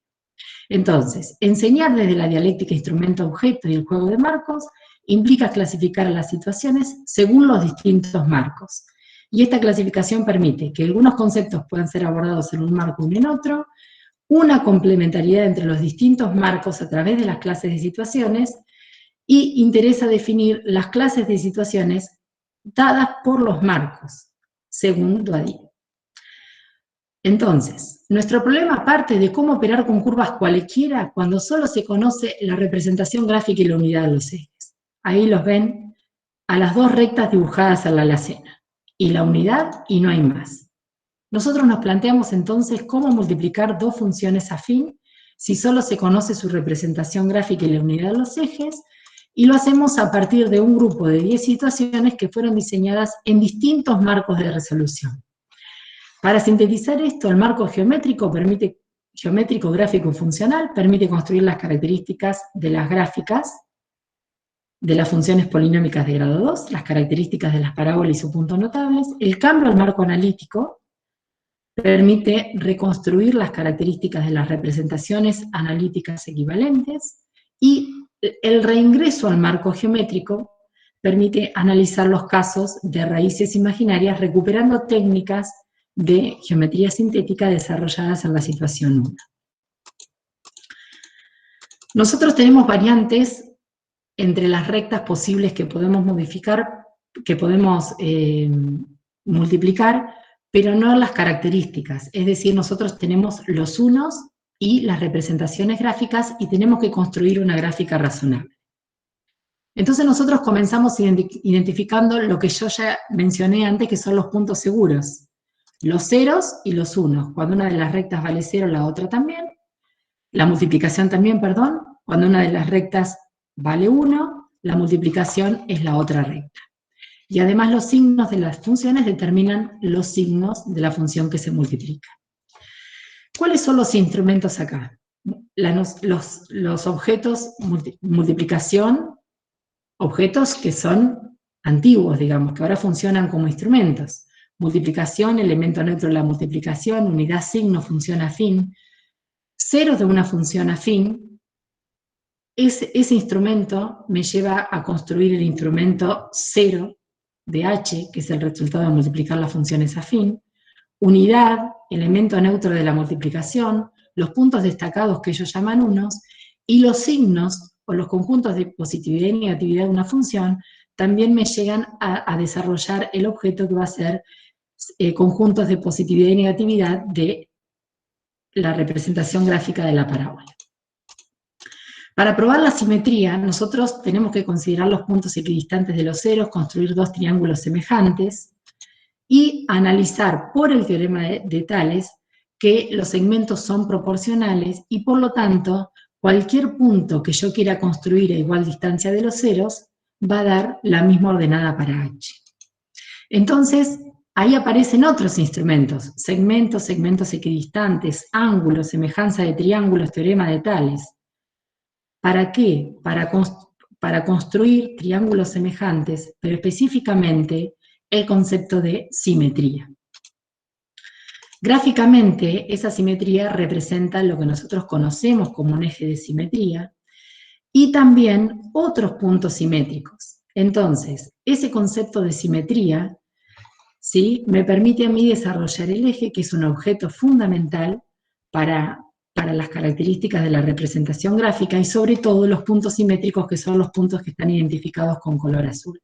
Entonces, enseñar desde la dialéctica instrumento-objeto y el juego de marcos implica clasificar las situaciones según los distintos marcos. Y esta clasificación permite que algunos conceptos puedan ser abordados en un marco y en otro, una complementariedad entre los distintos marcos a través de las clases de situaciones, y interesa definir las clases de situaciones dadas por los marcos, según Douady. Entonces, nuestro problema parte de cómo operar con curvas cualquiera cuando solo se conoce la representación gráfica y la unidad de los ejes. Ahí los ven a las dos rectas dibujadas en la alacena, y la unidad y no hay más. Nosotros nos planteamos entonces cómo multiplicar dos funciones afín si solo se conoce su representación gráfica y la unidad de los ejes, Y lo hacemos a partir de un grupo de 10 situaciones que fueron diseñadas en distintos marcos de resolución. Para sintetizar esto, el marco geométrico, gráfico y funcional, permite construir las características de las gráficas de las funciones polinómicas de grado 2, las características de las parábolas y sus puntos notables. El cambio al marco analítico permite reconstruir las características de las representaciones analíticas equivalentes, y el reingreso al marco geométrico permite analizar los casos de raíces imaginarias recuperando técnicas de geometría sintética desarrolladas en la situación 1. Nosotros tenemos variantes entre las rectas posibles que podemos modificar, que podemos multiplicar, pero no las características. Es decir, nosotros tenemos los unos y las representaciones gráficas y tenemos que construir una gráfica razonable. Entonces nosotros comenzamos identificando lo que yo ya mencioné antes, que son los puntos seguros. Los ceros y los unos. Cuando una de las rectas vale 0, la otra también. La multiplicación también, perdón. Cuando una de las rectas vale 1, la multiplicación es la otra recta. Y además los signos de las funciones determinan los signos de la función que se multiplica. ¿Cuáles son los instrumentos acá? Los objetos multiplicación, objetos que son antiguos, digamos, que ahora funcionan como instrumentos. Multiplicación, elemento neutro de la multiplicación, unidad, signo, función afín. Ceros de una función afín. Ese instrumento me lleva a construir el instrumento 0 de h, que es el resultado de multiplicar las funciones afín. Unidad, elemento neutro de la multiplicación, los puntos destacados que ellos llaman unos, y los signos o los conjuntos de positividad y negatividad de una función también me llegan a desarrollar el objeto que va a ser conjuntos de positividad y negatividad de la representación gráfica de la parábola. Para probar la simetría, nosotros tenemos que considerar los puntos equidistantes de los ceros, construir dos triángulos semejantes y analizar por el teorema de Tales que los segmentos son proporcionales y por lo tanto cualquier punto que yo quiera construir a igual distancia de los ceros va a dar la misma ordenada para h. Entonces, ahí aparecen otros instrumentos: segmentos, segmentos equidistantes, ángulos, semejanza de triángulos, teorema de Tales. ¿Para qué? Para construir triángulos semejantes, pero específicamente el concepto de simetría. Gráficamente, esa simetría representa lo que nosotros conocemos como un eje de simetría y también otros puntos simétricos. Entonces, ese concepto de simetría, ¿sí?, me permite a mí desarrollar el eje, que es un objeto fundamental para las características de la representación gráfica y sobre todo los puntos simétricos, que son los puntos que están identificados con color azul.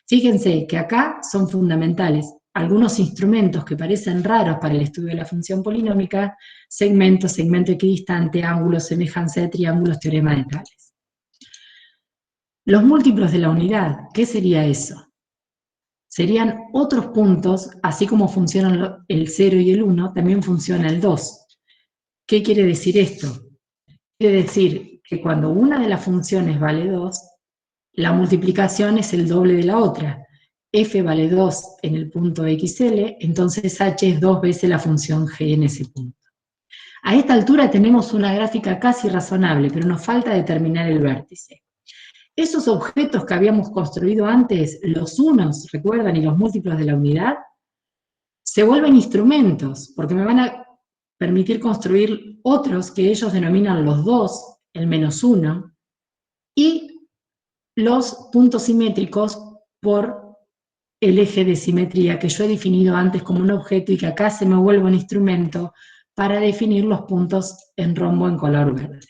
Fíjense que acá son fundamentales algunos instrumentos que parecen raros para el estudio de la función polinómica: segmento, segmento equidistante, ángulo, semejanza de triángulos, teorema de Tales. Los múltiplos de la unidad, ¿qué sería eso? Serían otros puntos, así como funcionan el 0 y el 1, también funciona el 2. ¿Qué quiere decir esto? Quiere decir que cuando una de las funciones vale 2, la multiplicación es el doble de la otra. F vale 2 en el punto XL, entonces H es 2 veces la función G en ese punto. A esta altura tenemos una gráfica casi razonable, pero nos falta determinar el vértice. Esos objetos que habíamos construido antes, los unos, ¿recuerdan?, y los múltiplos de la unidad, se vuelven instrumentos, porque me van a permitir construir otros que ellos denominan los 2, el menos 1, y los puntos simétricos por el eje de simetría que yo he definido antes como un objeto y que acá se me vuelve un instrumento para definir los puntos en rombo en color verde.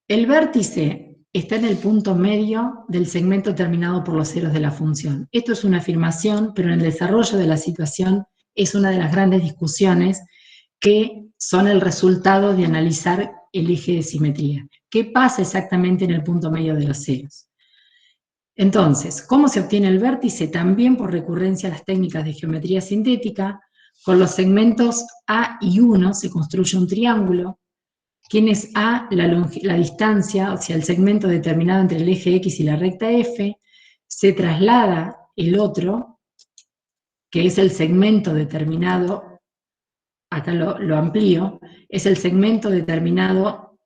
El vértice está en el punto medio del segmento terminado por los ceros de la función. Esto es una afirmación, pero en el desarrollo de la situación es una de las grandes discusiones que son el resultado de analizar el eje de simetría. ¿Qué pasa exactamente en el punto medio de los ceros? Entonces, ¿cómo se obtiene el vértice? También por recurrencia a las técnicas de geometría sintética. Con los segmentos A y 1 se construye un triángulo quién es A, la distancia, o sea, el segmento determinado entre el eje X y la recta F, se traslada el otro, que es el segmento determinado, acá lo amplío, es el segmento determinado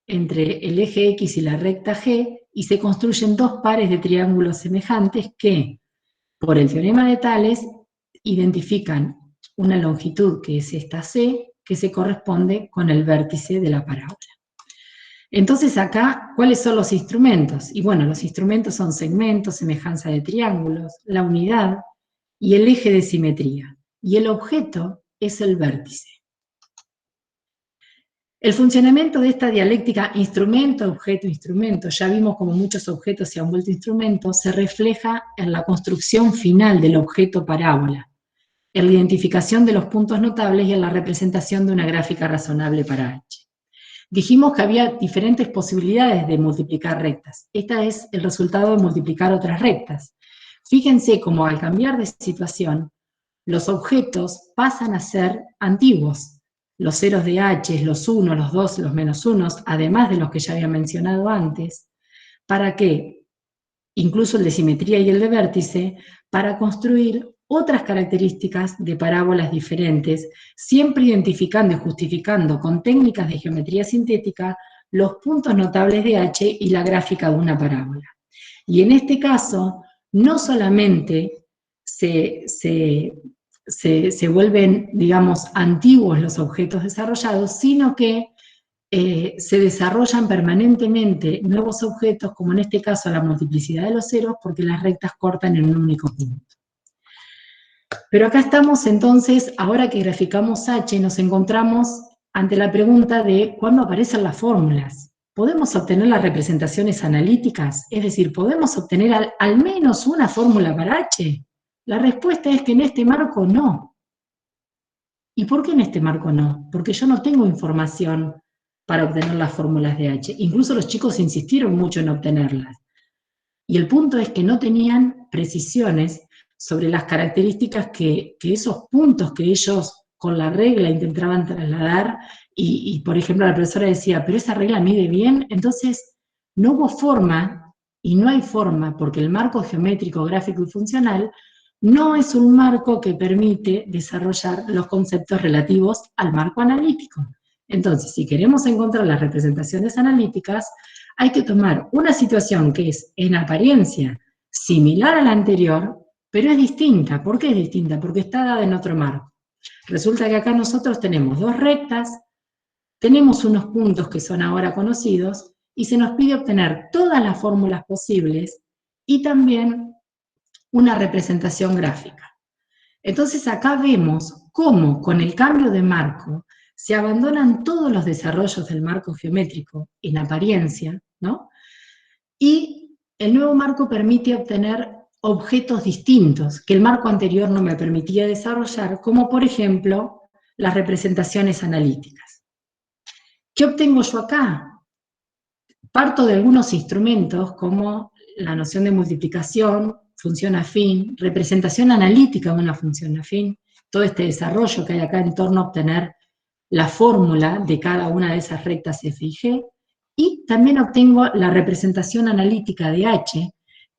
entre el eje X y la recta G, y se construyen dos pares de triángulos semejantes que, por el teorema de Tales, identifican una longitud, que es esta C, que se corresponde con el vértice de la parábola. Entonces acá, ¿cuáles son los instrumentos? Y bueno, los instrumentos son segmentos, semejanza de triángulos, la unidad y el eje de simetría. Y el objeto es el vértice. El funcionamiento de esta dialéctica instrumento, objeto, instrumento, ya vimos como muchos objetos se han vuelto instrumentos, se refleja en la construcción final del objeto parábola, en la identificación de los puntos notables y en la representación de una gráfica razonable para H. Dijimos que había diferentes posibilidades de multiplicar rectas. Esta es el resultado de multiplicar otras rectas. Fíjense cómo al cambiar de situación, los objetos pasan a ser antiguos. Los ceros de H, los 1, los 2, los menos 1, además de los que ya había mencionado antes, para que, incluso el de simetría y el de vértice, para construir otras características de parábolas diferentes, siempre identificando y justificando con técnicas de geometría sintética los puntos notables de H y la gráfica de una parábola. Y en este caso, no solamente se vuelven, digamos, antiguos los objetos desarrollados, sino que se desarrollan permanentemente nuevos objetos, como en este caso la multiplicidad de los ceros, porque las rectas cortan en un único punto. Pero acá estamos entonces, ahora que graficamos H, nos encontramos ante la pregunta de ¿cuándo aparecen las fórmulas? ¿Podemos obtener las representaciones analíticas? Es decir, ¿podemos obtener al menos una fórmula para H? La respuesta es que en este marco no. ¿Y por qué en este marco no? Porque yo no tengo información para obtener las fórmulas de H. Incluso los chicos insistieron mucho en obtenerlas. Y el punto es que no tenían precisiones sobre las características que esos puntos que ellos con la regla intentaban trasladar, y por ejemplo la profesora decía, pero esa regla mide bien, entonces no hubo forma, y no hay forma, porque el marco geométrico, gráfico y funcional no es un marco que permite desarrollar los conceptos relativos al marco analítico. Entonces, si queremos encontrar las representaciones analíticas, hay que tomar una situación que es, en apariencia, similar a la anterior, pero es distinta. ¿Por qué es distinta? Porque está dada en otro marco. Resulta que acá nosotros tenemos dos rectas, tenemos unos puntos que son ahora conocidos, y se nos pide obtener todas las fórmulas posibles, y también una representación gráfica. Entonces acá vemos cómo con el cambio de marco se abandonan todos los desarrollos del marco geométrico en apariencia, ¿no? Y el nuevo marco permite obtener objetos distintos que el marco anterior no me permitía desarrollar, como por ejemplo las representaciones analíticas. ¿Qué obtengo yo acá? Parto de algunos instrumentos como la noción de multiplicación, función afín, representación analítica de una función afín, todo este desarrollo que hay acá en torno a obtener la fórmula de cada una de esas rectas f y g, y también obtengo la representación analítica de H.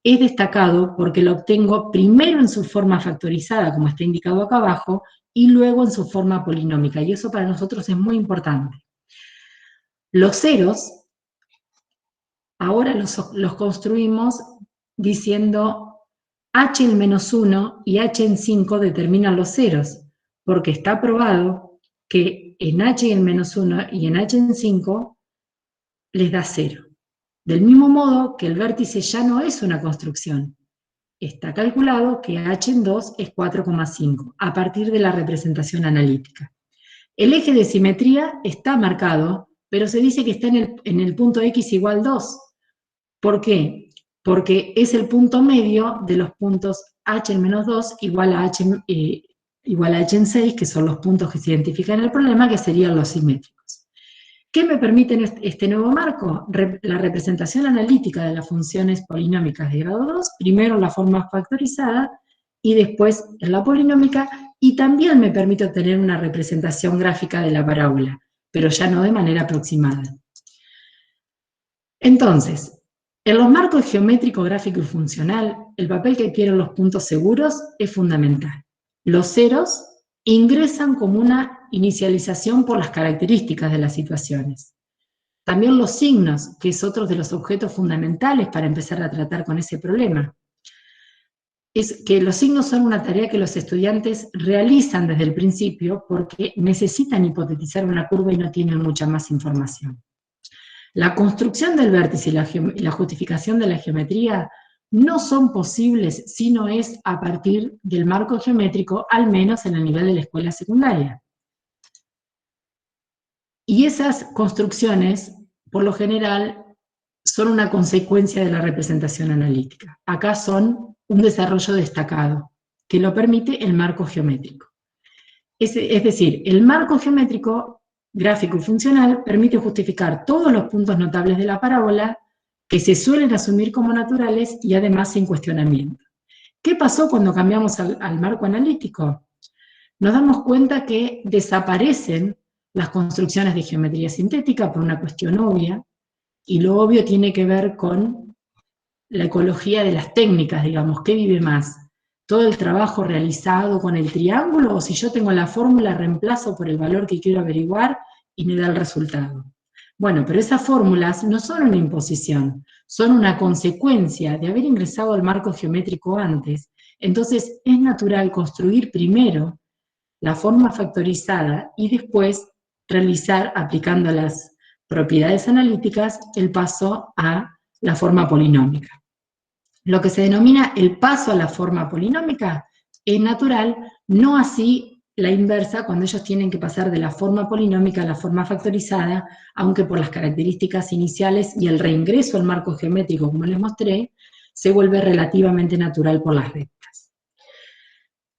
Es destacado porque lo obtengo primero en su forma factorizada, como está indicado acá abajo, y luego en su forma polinómica, y eso para nosotros es muy importante. Los ceros, ahora los construimos diciendo H en menos 1 y H en 5 determinan los ceros, porque está probado que en H en menos 1 y en H en 5 les da 0. Del mismo modo que el vértice ya no es una construcción. Está calculado que H en 2 es 4,5, a partir de la representación analítica. El eje de simetría está marcado, pero se dice que está en el punto X igual 2. ¿Por qué? Porque es el punto medio de los puntos H en menos 2 igual a H en 6, que son los puntos que se identifican en el problema, que serían los simétricos. ¿Qué me permite este nuevo marco? La representación analítica de las funciones polinómicas de grado 2, primero en la forma factorizada y después en la polinómica, y también me permite obtener una representación gráfica de la parábola. pero ya no de manera aproximada. Entonces, en los marcos geométrico, gráfico y funcional, el papel que adquieren los puntos seguros es fundamental. Los ceros ingresan como una inicialización por las características de las situaciones. También los signos, que es otro de los objetos fundamentales para empezar a tratar con ese problema. Es que los signos son una tarea que los estudiantes realizan desde el principio porque necesitan hipotetizar una curva y no tienen mucha más información. La construcción del vértice y la justificación de la geometría no son posibles si no es a partir del marco geométrico, al menos en el nivel de la escuela secundaria. Y esas construcciones, por lo general, son una consecuencia de la representación analítica. Acá son un desarrollo destacado, que lo permite el marco geométrico. Es decir, el marco geométrico, gráfico y funcional, permite justificar todos los puntos notables de la parábola que se suelen asumir como naturales y además sin cuestionamiento. ¿Qué pasó cuando cambiamos al marco analítico? Nos damos cuenta que desaparecen las construcciones de geometría sintética por una cuestión obvia, y lo obvio tiene que ver con la ecología de las técnicas, digamos, ¿qué vive más? ¿Todo el trabajo realizado con el triángulo, o si yo tengo la fórmula reemplazo por el valor que quiero averiguar y me da el resultado? Bueno, pero esas fórmulas no son una imposición, son una consecuencia de haber ingresado al marco geométrico antes. Entonces es natural construir primero la forma factorizada y después realizar, aplicando las propiedades analíticas, el paso a la forma polinómica. Lo que se denomina el paso a la forma polinómica es natural, no así la inversa, cuando ellos tienen que pasar de la forma polinómica a la forma factorizada, aunque por las características iniciales y el reingreso al marco geométrico, como les mostré, se vuelve relativamente natural por las rectas.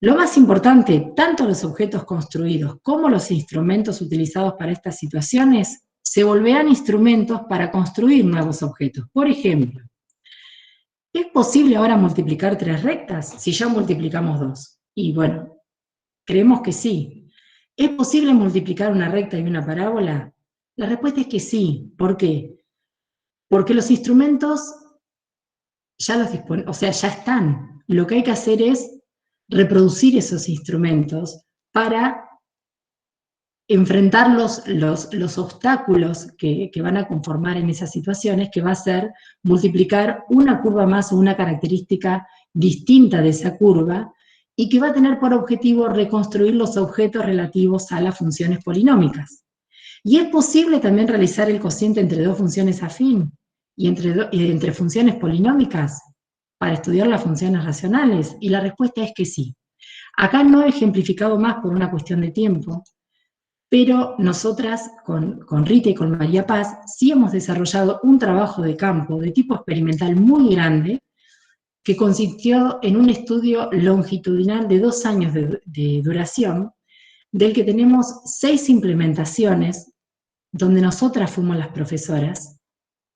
Lo más importante, tanto los objetos construidos como los instrumentos utilizados para estas situaciones se volverán instrumentos para construir nuevos objetos. Por ejemplo, ¿es posible ahora multiplicar 3 rectas si ya multiplicamos 2? Y bueno, creemos que sí. ¿Es posible multiplicar una recta y una parábola? La respuesta es que sí. ¿Por qué? Porque los instrumentos ya los disponen, o sea, ya están. Lo que hay que hacer es reproducir esos instrumentos para enfrentar los obstáculos que van a conformar en esas situaciones, que va a ser multiplicar una curva más o una característica distinta de esa curva, y que va a tener por objetivo reconstruir los objetos relativos a las funciones polinómicas. Y es posible también realizar el cociente entre dos funciones afín y entre funciones polinómicas para estudiar las funciones racionales, y la respuesta es que sí. Acá no he ejemplificado más por una cuestión de tiempo, pero nosotras, con Rita y con María Paz, sí hemos desarrollado un trabajo de campo de tipo experimental muy grande, que consistió en un estudio longitudinal de 2 años de duración, del que tenemos 6 implementaciones, donde nosotras fuimos las profesoras,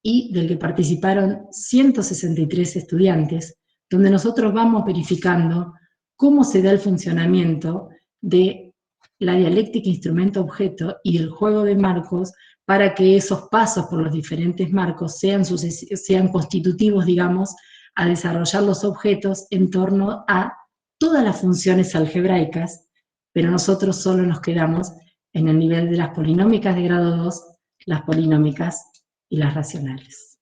y del que participaron 163 estudiantes, donde nosotros vamos verificando cómo se da el funcionamiento de la dialéctica instrumento-objeto y el juego de marcos para que esos pasos por los diferentes marcos sean constitutivos, digamos, a desarrollar los objetos en torno a todas las funciones algebraicas, pero nosotros solo nos quedamos en el nivel de las polinómicas de grado 2, las polinómicas y las racionales.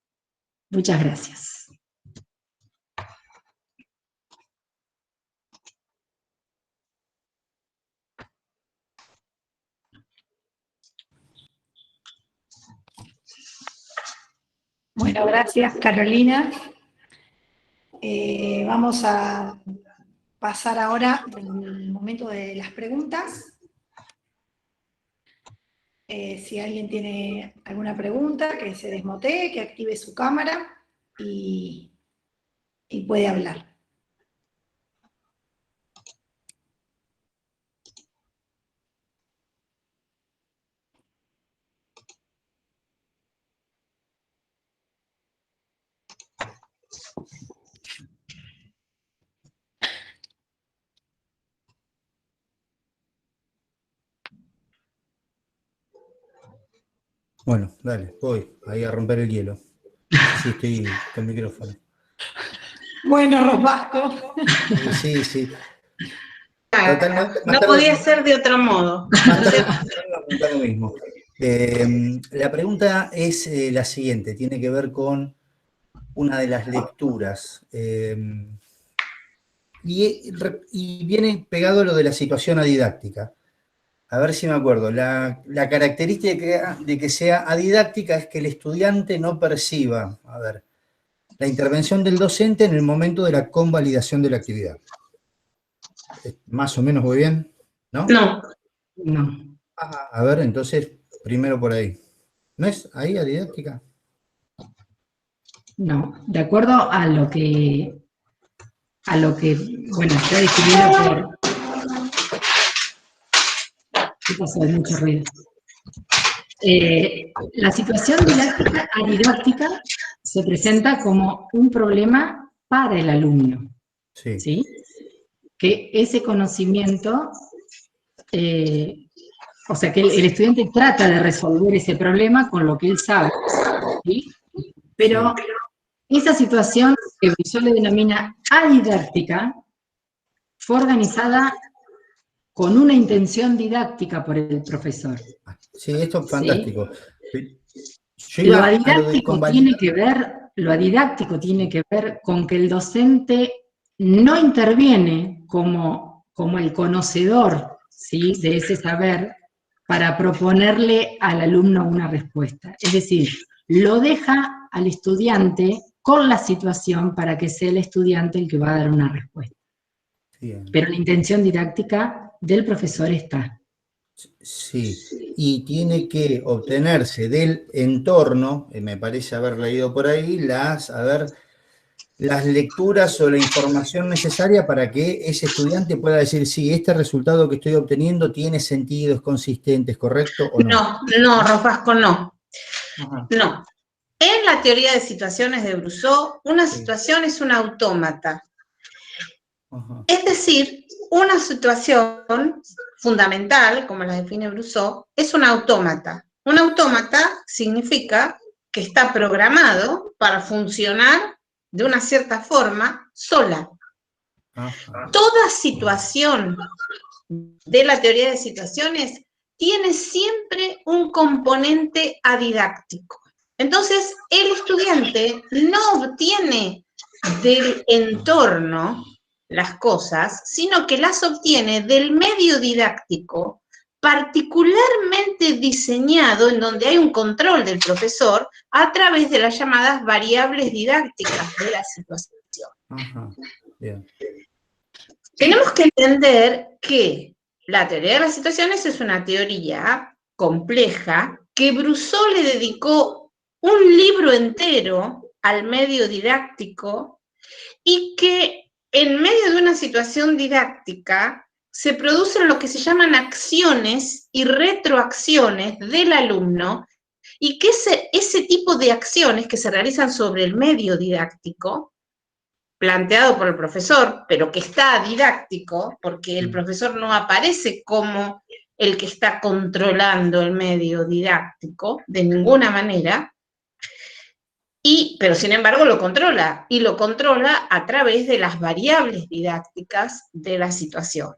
Muchas gracias. Bueno, gracias Carolina. Vamos a pasar ahora al momento de las preguntas. Si alguien tiene alguna pregunta, que se desmotee, que active su cámara y puede hablar. Bueno, dale, voy ahí a romper el hielo. Sí, estoy con micrófono. Bueno, Rosbasco. Sí, sí. Total, No podía ser de otro modo. más tarde vamos a preguntar lo mismo. La pregunta es la siguiente, tiene que ver con una de las lecturas. Y viene pegado lo de la situación adidáctica. A ver si me acuerdo. La característica de que sea adidáctica es que el estudiante no perciba, a ver, la intervención del docente en el momento de la convalidación de la actividad. Más o menos muy bien, ¿no? No. No, A ver, entonces, primero por ahí. ¿No es ahí adidáctica? no. De acuerdo a lo que, bueno, está definido por... ¿Qué pasó? Hay mucho ruido. La situación didáctica se presenta como un problema para el alumno, Sí. ¿sí? Que ese conocimiento, o sea, que el estudiante trata de resolver ese problema con lo que él sabe, ¿sí? Pero esa situación que Brusó le denomina adidáctica fue organizada con una intención didáctica por el profesor. Sí, esto es ¿Sí? fantástico. Yo iba a lo de convalidar. Lo didáctico tiene que ver con que el docente no interviene como el conocedor, ¿sí?, de ese saber para proponerle al alumno una respuesta. Es decir, lo deja al estudiante con la situación para que sea el estudiante el que va a dar una respuesta. Bien. Pero la intención didáctica del profesor está. Sí, y tiene que obtenerse del entorno, me parece haber leído por ahí, las lecturas o la información necesaria para que ese estudiante pueda decir, sí, este resultado que estoy obteniendo tiene sentido, es consistente, es correcto o no. No, Rosbasco, no. Ajá. No. En la teoría de situaciones de Brusó, una Sí. situación es un autómata. Ajá. Es decir, una situación fundamental, como la define Brusó, es un autómata. Un autómata significa que está programado para funcionar de una cierta forma sola. Ajá. Toda situación de la teoría de situaciones tiene siempre un componente adidáctico. Entonces, el estudiante no obtiene del entorno las cosas, sino que las obtiene del medio didáctico, particularmente diseñado en donde hay un control del profesor a través de las llamadas variables didácticas de la situación. Ajá. Bien. Tenemos que entender que la teoría de las situaciones es una teoría compleja que Brusó le dedicó un libro entero al medio didáctico y que en medio de una situación didáctica se producen lo que se llaman acciones y retroacciones del alumno y que ese tipo de acciones que se realizan sobre el medio didáctico planteado por el profesor, pero que está didáctico, porque el profesor no aparece como el que está controlando el medio didáctico de ninguna manera, pero sin embargo lo controla, y lo controla a través de las variables didácticas de la situación.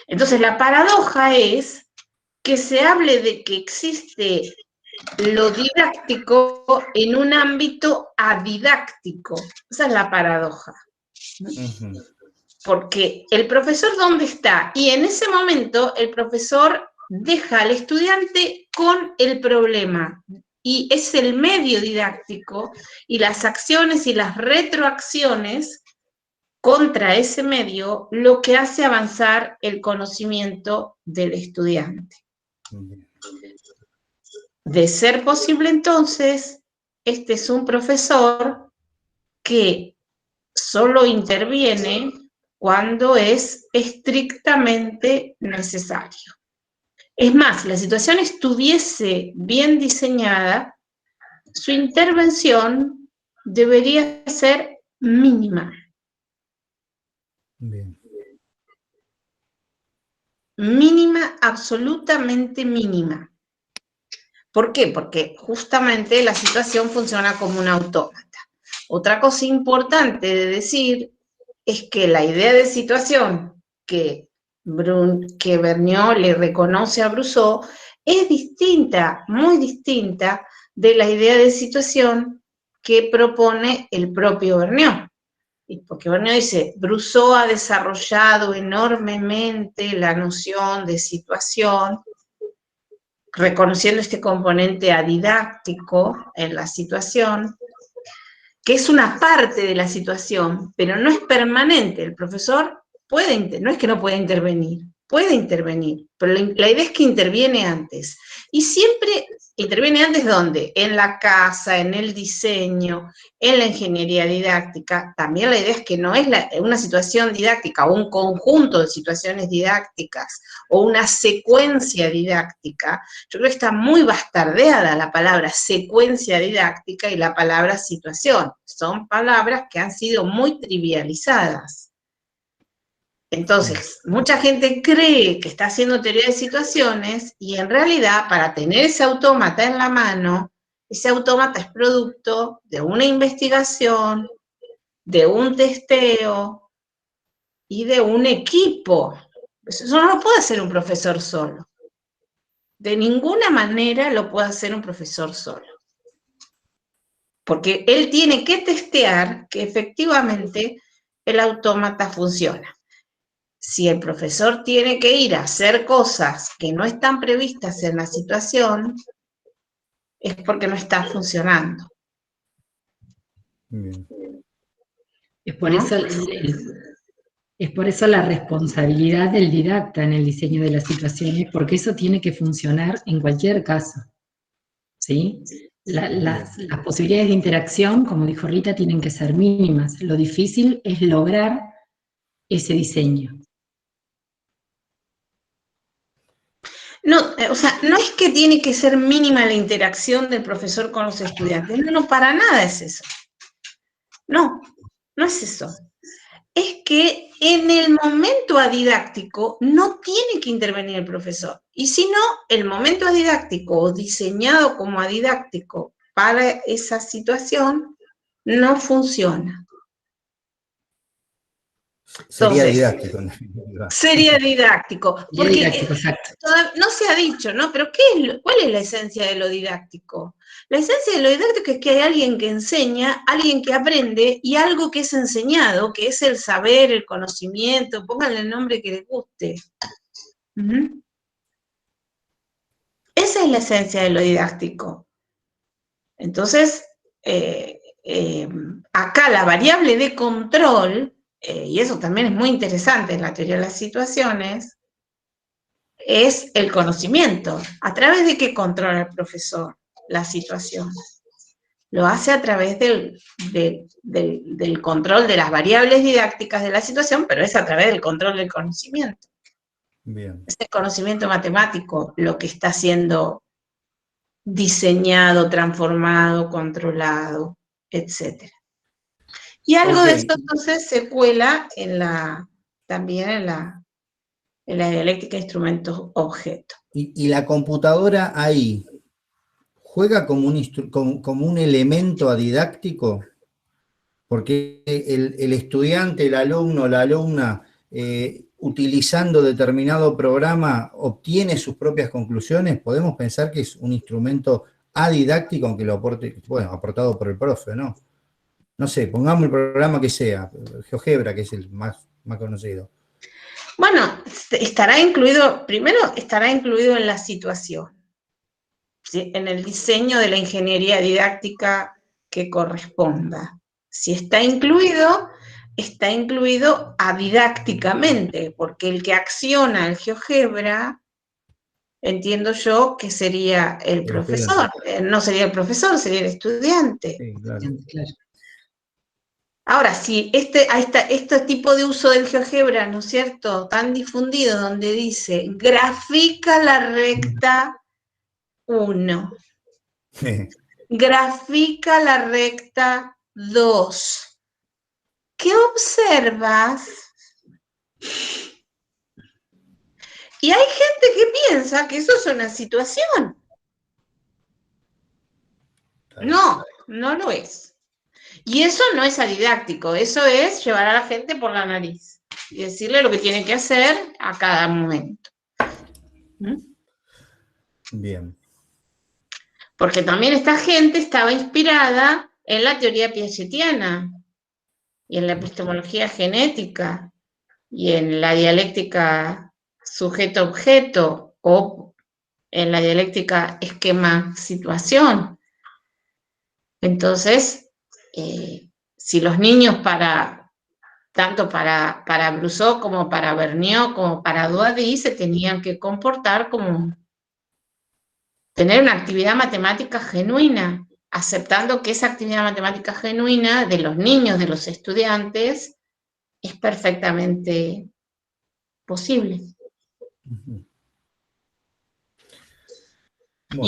Entonces la paradoja es que se hable de que existe lo didáctico en un ámbito adidáctico. Esa es la paradoja. Porque el profesor, ¿dónde está? Y en ese momento el profesor deja al estudiante con el problema. Y es el medio didáctico y las acciones y las retroacciones contra ese medio lo que hace avanzar el conocimiento del estudiante. De ser posible, entonces, este es un profesor que solo interviene cuando es estrictamente necesario. Es más, si la situación estuviese bien diseñada, su intervención debería ser mínima. Bien. Mínima, absolutamente mínima. ¿Por qué? Porque justamente la situación funciona como un autómata. Otra cosa importante de decir es que la idea de situación que Vergniaud le reconoce a Brousseau es distinta, muy distinta de la idea de situación que propone el propio Vergniaud. Porque Vergniaud dice, Brousseau ha desarrollado enormemente la noción de situación, reconociendo este componente adidáctico en la situación, que es una parte de la situación, pero no es permanente. El profesor puede, no es que no pueda intervenir, puede intervenir, pero la idea es que interviene antes. Y siempre interviene antes, ¿dónde? En la casa, en el diseño, en la ingeniería didáctica. También la idea es que no es una situación didáctica o un conjunto de situaciones didácticas o una secuencia didáctica. Yo creo que está muy bastardeada la palabra secuencia didáctica y la palabra situación. Son palabras que han sido muy trivializadas. Entonces, mucha gente cree que está haciendo teoría de situaciones y en realidad, para tener ese autómata en la mano, ese autómata es producto de una investigación, de un testeo y de un equipo. Eso no lo puede hacer un profesor solo. De ninguna manera lo puede hacer un profesor solo. Porque él tiene que testear que efectivamente el autómata funciona. Si el profesor tiene que ir a hacer cosas que no están previstas en la situación, es porque no está funcionando. Bien. Es por eso es por eso la responsabilidad del didacta en el diseño de las situaciones, porque eso tiene que funcionar en cualquier caso, ¿sí? Las posibilidades de interacción, como dijo Rita, tienen que ser mínimas. Lo difícil es lograr ese diseño. No, o sea, no es que tiene que ser mínima la interacción del profesor con los estudiantes. No, para nada es eso. No, no es eso. Es que en el momento adidáctico no tiene que intervenir el profesor. Y si no, el momento adidáctico o diseñado como adidáctico para esa situación no funciona. Sería Entonces, didáctico. sería didáctico. Sería Porque didáctico, exacto. no se ha dicho, ¿no? Pero ¿cuál es la esencia de lo didáctico? La esencia de lo didáctico es que hay alguien que enseña, alguien que aprende y algo que es enseñado, que es el saber, el conocimiento, pónganle el nombre que les guste. Esa es la esencia de lo didáctico. Entonces, acá la variable de control, y eso también es muy interesante en la teoría de las situaciones, es el conocimiento. ¿A través de qué controla el profesor la situación? Lo hace a través del control de las variables didácticas de la situación, pero es a través del control del conocimiento. Bien. Es el conocimiento matemático lo que está siendo diseñado, transformado, controlado, etc. Y algo de esto entonces se cuela también en la dialéctica instrumentos-objeto. Y la computadora ahí juega como un elemento adidáctico, porque el estudiante, el alumno, la alumna, utilizando determinado programa, obtiene sus propias conclusiones. Podemos pensar que es un instrumento adidáctico, aunque lo aporte, bueno, aportado por el profe, ¿no? No sé, pongamos el programa que sea, GeoGebra, que es el más conocido. Bueno, primero estará incluido en la situación, ¿sí? En el diseño de la ingeniería didáctica que corresponda. Si está incluido adidácticamente, porque el que acciona el GeoGebra, entiendo yo que sería el profesor. No sería el profesor, sería el estudiante. Sí, claro. Ahora, si este tipo de uso del GeoGebra, ¿no es cierto?, tan difundido, donde dice, grafica la recta 1, grafica la recta 2. ¿Qué observas? Y hay gente que piensa que eso es una situación. No, no lo es. Y eso no es adidáctico, eso es llevar a la gente por la nariz y decirle lo que tiene que hacer a cada momento. Bien. Porque también esta gente estaba inspirada en la teoría piagetiana y en la epistemología genética y en la dialéctica sujeto-objeto o en la dialéctica esquema-situación. Entonces, si los niños tanto para Brousseau como para Vergniaud como para Douady se tenían que comportar como tener una actividad matemática genuina, aceptando que esa actividad matemática genuina de los niños, de los estudiantes, es perfectamente posible. Bueno.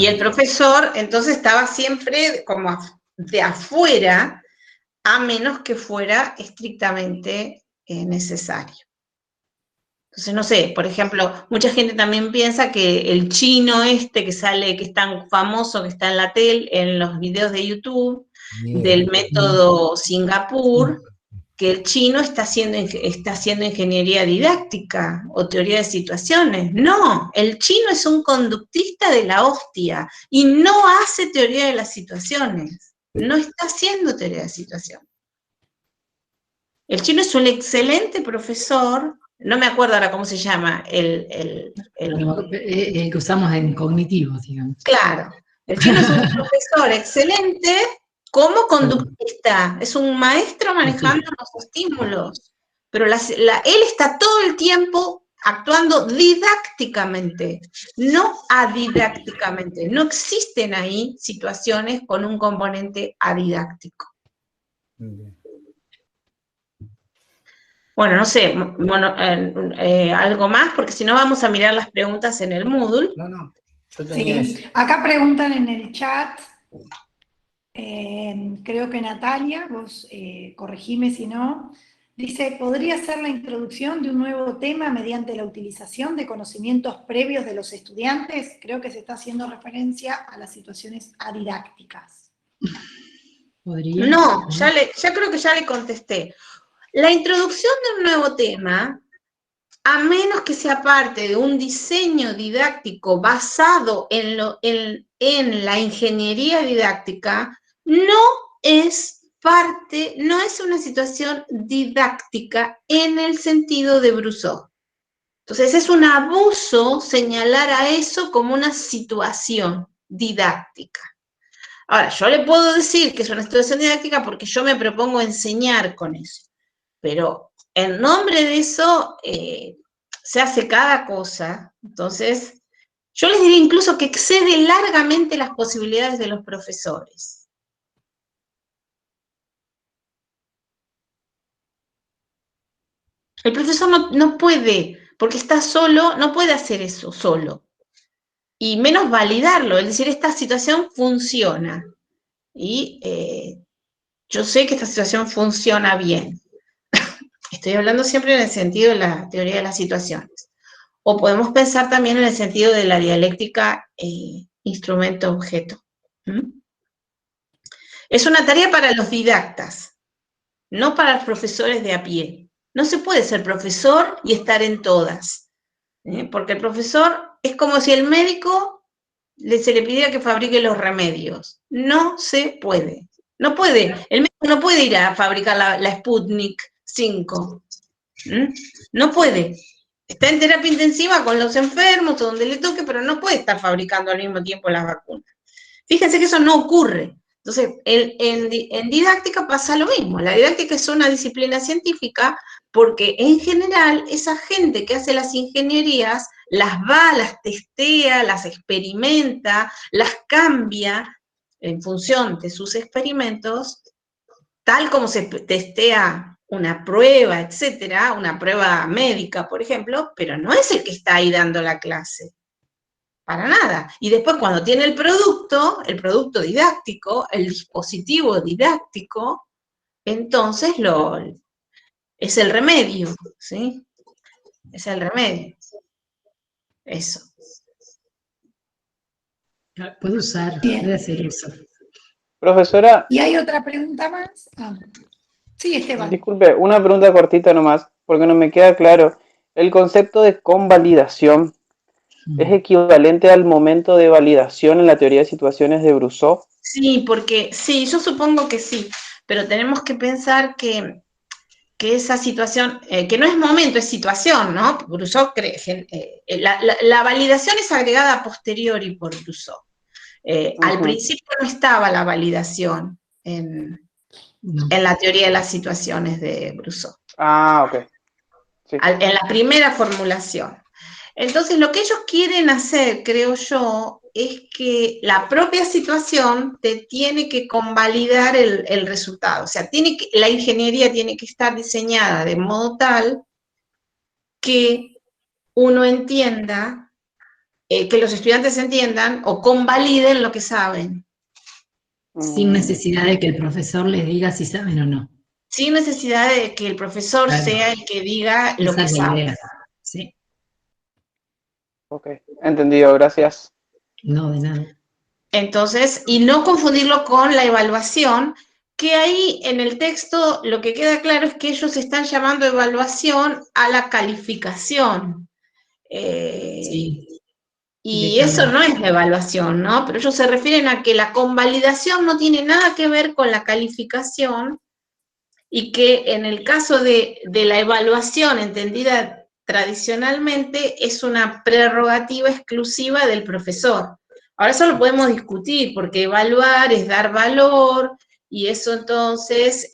Y el profesor entonces estaba siempre como de afuera, a menos que fuera estrictamente necesario. Entonces, no sé, por ejemplo, mucha gente también piensa que el chino que sale, que es tan famoso, que está en la tele, en los videos de YouTube, del método Singapur, que el chino está haciendo ingeniería didáctica o teoría de situaciones. No, el chino es un conductista de la hostia y no hace teoría de las situaciones. No está haciendo teoría de situaciones. El chino es un excelente profesor, no me acuerdo ahora cómo se llama, El que usamos en cognitivos, digamos. Claro, el chino es un profesor excelente como conductista, es un maestro manejando los estímulos, pero él está todo el tiempo actuando didácticamente, no adidácticamente. No existen ahí situaciones con un componente adidáctico. Bien. Bueno, no sé, algo más, porque si no vamos a mirar las preguntas en el Moodle. No, yo tenía Sí, acá preguntan en el chat, creo que Natalia, vos corregime si no, dice, ¿podría ser la introducción de un nuevo tema mediante la utilización de conocimientos previos de los estudiantes? Creo que se está haciendo referencia a las situaciones adidácticas. ¿Podría? No, ya creo que ya le contesté. La introducción de un nuevo tema, a menos que sea parte de un diseño didáctico basado en la ingeniería didáctica, no es una situación didáctica en el sentido de Brousseau. Entonces es un abuso señalar a eso como una situación didáctica. Ahora, yo le puedo decir que es una situación didáctica porque yo me propongo enseñar con eso, pero en nombre de eso se hace cada cosa. Entonces, yo les diría incluso que excede largamente las posibilidades de los profesores. El profesor no puede, porque está solo, no puede hacer eso solo. Y menos validarlo, es decir, esta situación funciona. Y yo sé que esta situación funciona bien. Estoy hablando siempre en el sentido de la teoría de las situaciones. O podemos pensar también en el sentido de la dialéctica instrumento-objeto. Es una tarea para los didactas, no para los profesores de a pie. No se puede ser profesor y estar en todas, porque el profesor es como si el médico se le pidiera que fabrique los remedios. No se puede. No puede. El médico no puede ir a fabricar la Sputnik 5. No puede. Está en terapia intensiva con los enfermos o donde le toque, pero no puede estar fabricando al mismo tiempo las vacunas. Fíjense que eso no ocurre. Entonces, en didáctica pasa lo mismo. La didáctica es una disciplina científica porque en general esa gente que hace las ingenierías las va, las testea, las experimenta, las cambia en función de sus experimentos, tal como se testea una prueba, etcétera, una prueba médica, por ejemplo, pero no es el que está ahí dando la clase. Para nada. Y después cuando tiene el producto didáctico, el dispositivo didáctico, entonces es el remedio, ¿sí? Es el remedio. Eso. Puede usar, puede hacer eso. Profesora, ¿Y hay otra pregunta más? Ah, sí, Esteban. disculpe, una pregunta cortita nomás, porque no me queda claro. ¿El concepto de convalidación es equivalente al momento de validación en la teoría de situaciones de Brousseau? Sí, porque sí, yo supongo que sí, pero tenemos que pensar que esa situación, que no es momento, es situación, ¿no? Brousseau cree, la validación es agregada a posteriori por Brousseau. Al principio no estaba la validación en la teoría de las situaciones de Brousseau. Ah, ok. Sí. En la primera formulación. Entonces, lo que ellos quieren hacer, creo yo, es que la propia situación te tiene que convalidar el resultado. O sea, la ingeniería tiene que estar diseñada de modo tal que uno entienda, que los estudiantes entiendan o convaliden lo que saben. Sin necesidad de que el profesor les diga si saben o no. Sin necesidad de que el profesor sea el que diga lo que sabe. Idea. Sí. Ok, entendido, gracias. No, de nada. Entonces, y no confundirlo con la evaluación, que ahí en el texto lo que queda claro es que ellos están llamando evaluación a la calificación. Sí. Y eso no es evaluación, ¿no? Pero ellos se refieren a que la convalidación no tiene nada que ver con la calificación y que en el caso de la evaluación entendida tradicionalmente es una prerrogativa exclusiva del profesor. Ahora eso lo podemos discutir, porque evaluar es dar valor, y eso entonces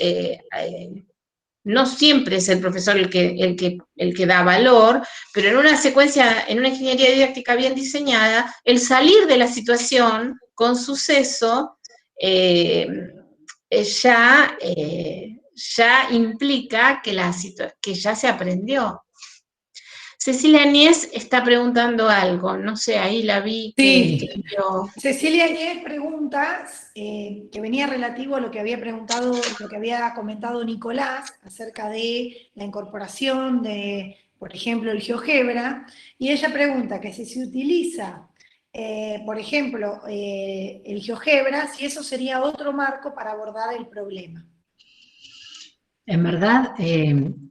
no siempre es el profesor el que da valor, pero en una secuencia, en una ingeniería didáctica bien diseñada, el salir de la situación con suceso ya implica que ya se aprendió. Cecilia Nies está preguntando algo, no sé, ahí la vi. Sí, Cecilia Nies pregunta, que venía relativo a lo que había preguntado, lo que había comentado Nicolás acerca de la incorporación de, por ejemplo, el GeoGebra, y ella pregunta que si se utiliza, por ejemplo, el GeoGebra, si eso sería otro marco para abordar el problema. En verdad,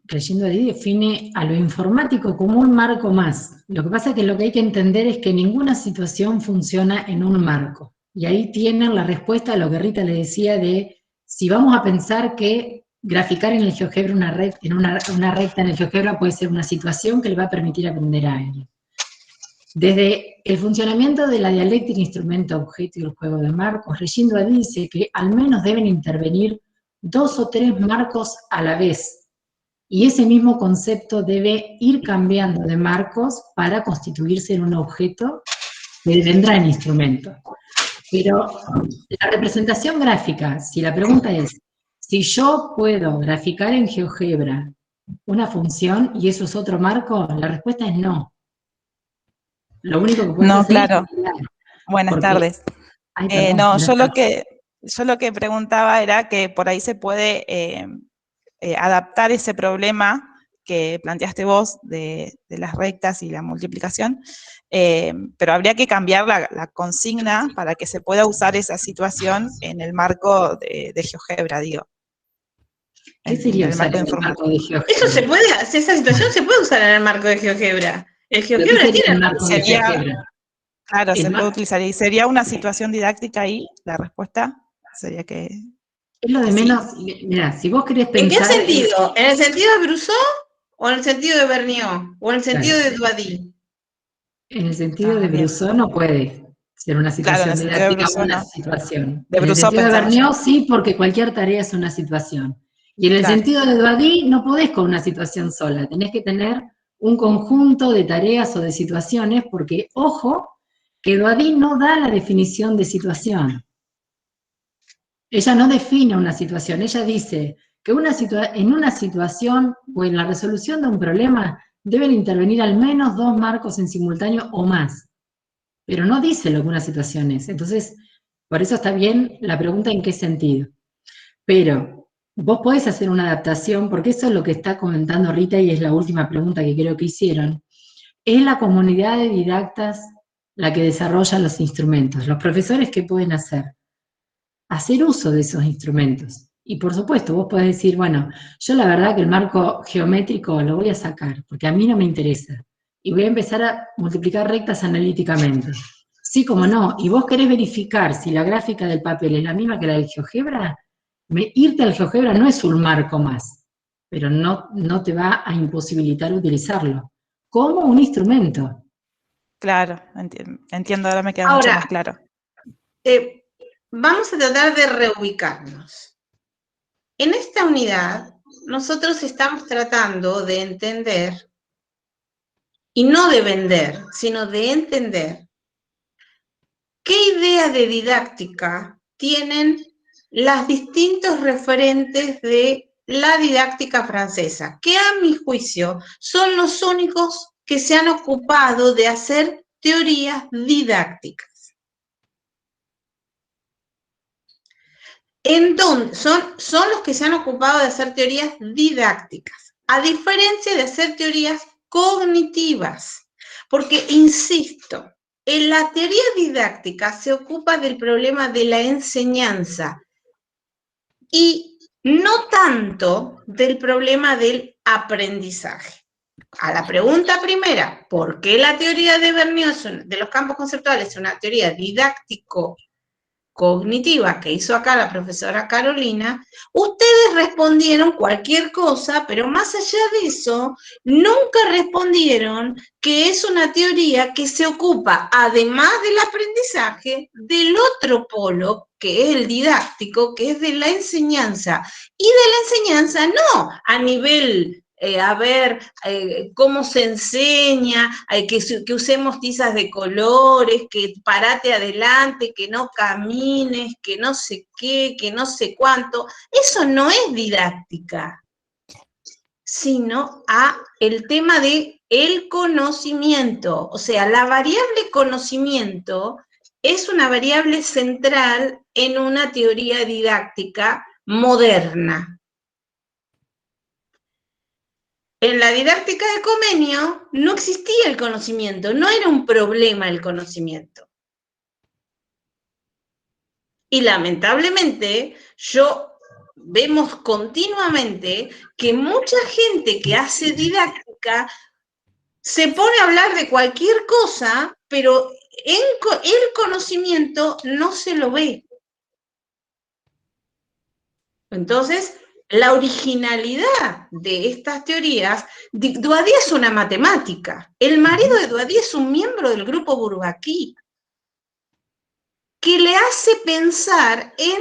Creyendo ahí define a lo informático como un marco más. Lo que pasa es que lo que hay que entender es que ninguna situación funciona en un marco. Y ahí tienen la respuesta a lo que Rita le decía de si vamos a pensar que graficar en el GeoGebra una recta en el GeoGebra puede ser una situación que le va a permitir aprender a alguien. Desde el funcionamiento de la dialéctica instrumento-objeto y el juego de marcos, Regindra dice que al menos deben intervenir 2 o 3 marcos a la vez, y ese mismo concepto debe ir cambiando de marcos para constituirse en un objeto que vendrá en instrumento. Pero la representación gráfica, si la pregunta es, si yo puedo graficar en GeoGebra una función y eso es otro marco, la respuesta es no. Lo único que puedes hacer claro. es... Buenas tardes. Perdón, no, yo lo que preguntaba era que por ahí se puede adaptar ese problema que planteaste vos de las rectas y la multiplicación, pero habría que cambiar la consigna para que se pueda usar esa situación en el marco de GeoGebra, digo. ¿Qué sería el marco de GeoGebra? Esa situación se puede usar en el marco de GeoGebra. El GeoGebra tiene el marco de GeoGebra. Claro, se puede utilizar. ¿Y sería una situación didáctica ahí? La respuesta sería que... Es lo de menos, mira, si vos querés pensar... ¿En qué sentido? ¿En el sentido de Brousseau o en el sentido de Vergniaud? ¿O en el sentido de Doisy? En el sentido de Brousseau no puede ser una situación didáctica o una situación. En el sentido de Vergniaud sí, porque cualquier tarea es una situación. Y en el sentido de Doisy no podés con una situación sola, tenés que tener un conjunto de tareas o de situaciones, porque, ojo, que Doisy no da la definición de situación. Ella no define una situación, ella dice que en una situación o en la resolución de un problema deben intervenir al menos 2 marcos en simultáneo o más, pero no dice lo que una situación es. Entonces, por eso está bien la pregunta en qué sentido. Pero vos podés hacer una adaptación, porque eso es lo que está comentando Rita y es la última pregunta que creo que hicieron. Es la comunidad de didactas la que desarrolla los instrumentos. Los profesores, ¿qué pueden hacer? hacer uso de esos instrumentos. Y por supuesto, vos podés decir, bueno, yo la verdad que el marco geométrico lo voy a sacar, porque a mí no me interesa. Y voy a empezar a multiplicar rectas analíticamente. Sí, como no. Y vos querés verificar si la gráfica del papel es la misma que la del GeoGebra, irte al GeoGebra no es un marco más, pero no te va a imposibilitar utilizarlo como un instrumento. Claro, entiendo, ahora me queda mucho más claro. Vamos a tratar de reubicarnos. En esta unidad, nosotros estamos tratando de entender, y no de vender, sino de entender, qué idea de didáctica tienen los distintos referentes de la didáctica francesa, que a mi juicio son los únicos que se han ocupado de hacer teorías didácticas. ¿En dónde? Son los que se han ocupado de hacer teorías didácticas, a diferencia de hacer teorías cognitivas, porque, insisto, en la teoría didáctica se ocupa del problema de la enseñanza y no tanto del problema del aprendizaje. A la pregunta primera, ¿por qué la teoría de Vergniaud de los campos conceptuales es una teoría didáctico-cognitiva que hizo acá la profesora Carolina? Ustedes respondieron cualquier cosa, pero más allá de eso, nunca respondieron que es una teoría que se ocupa, además del aprendizaje, del otro polo, que es el didáctico, que es de la enseñanza. Y de la enseñanza no a nivel cómo se enseña, que usemos tizas de colores, que parate adelante, que no camines, que no sé qué, que no sé cuánto. Eso no es didáctica, sino a el tema de el conocimiento. O sea, la variable conocimiento es una variable central en una teoría didáctica moderna. En la didáctica de Comenio no existía el conocimiento, no era un problema el conocimiento. Y lamentablemente, vemos continuamente que mucha gente que hace didáctica se pone a hablar de cualquier cosa, pero el conocimiento no se lo ve. Entonces, la originalidad de estas teorías, Douady es una matemática. El marido de Douady es un miembro del grupo Bourbaki, que le hace pensar en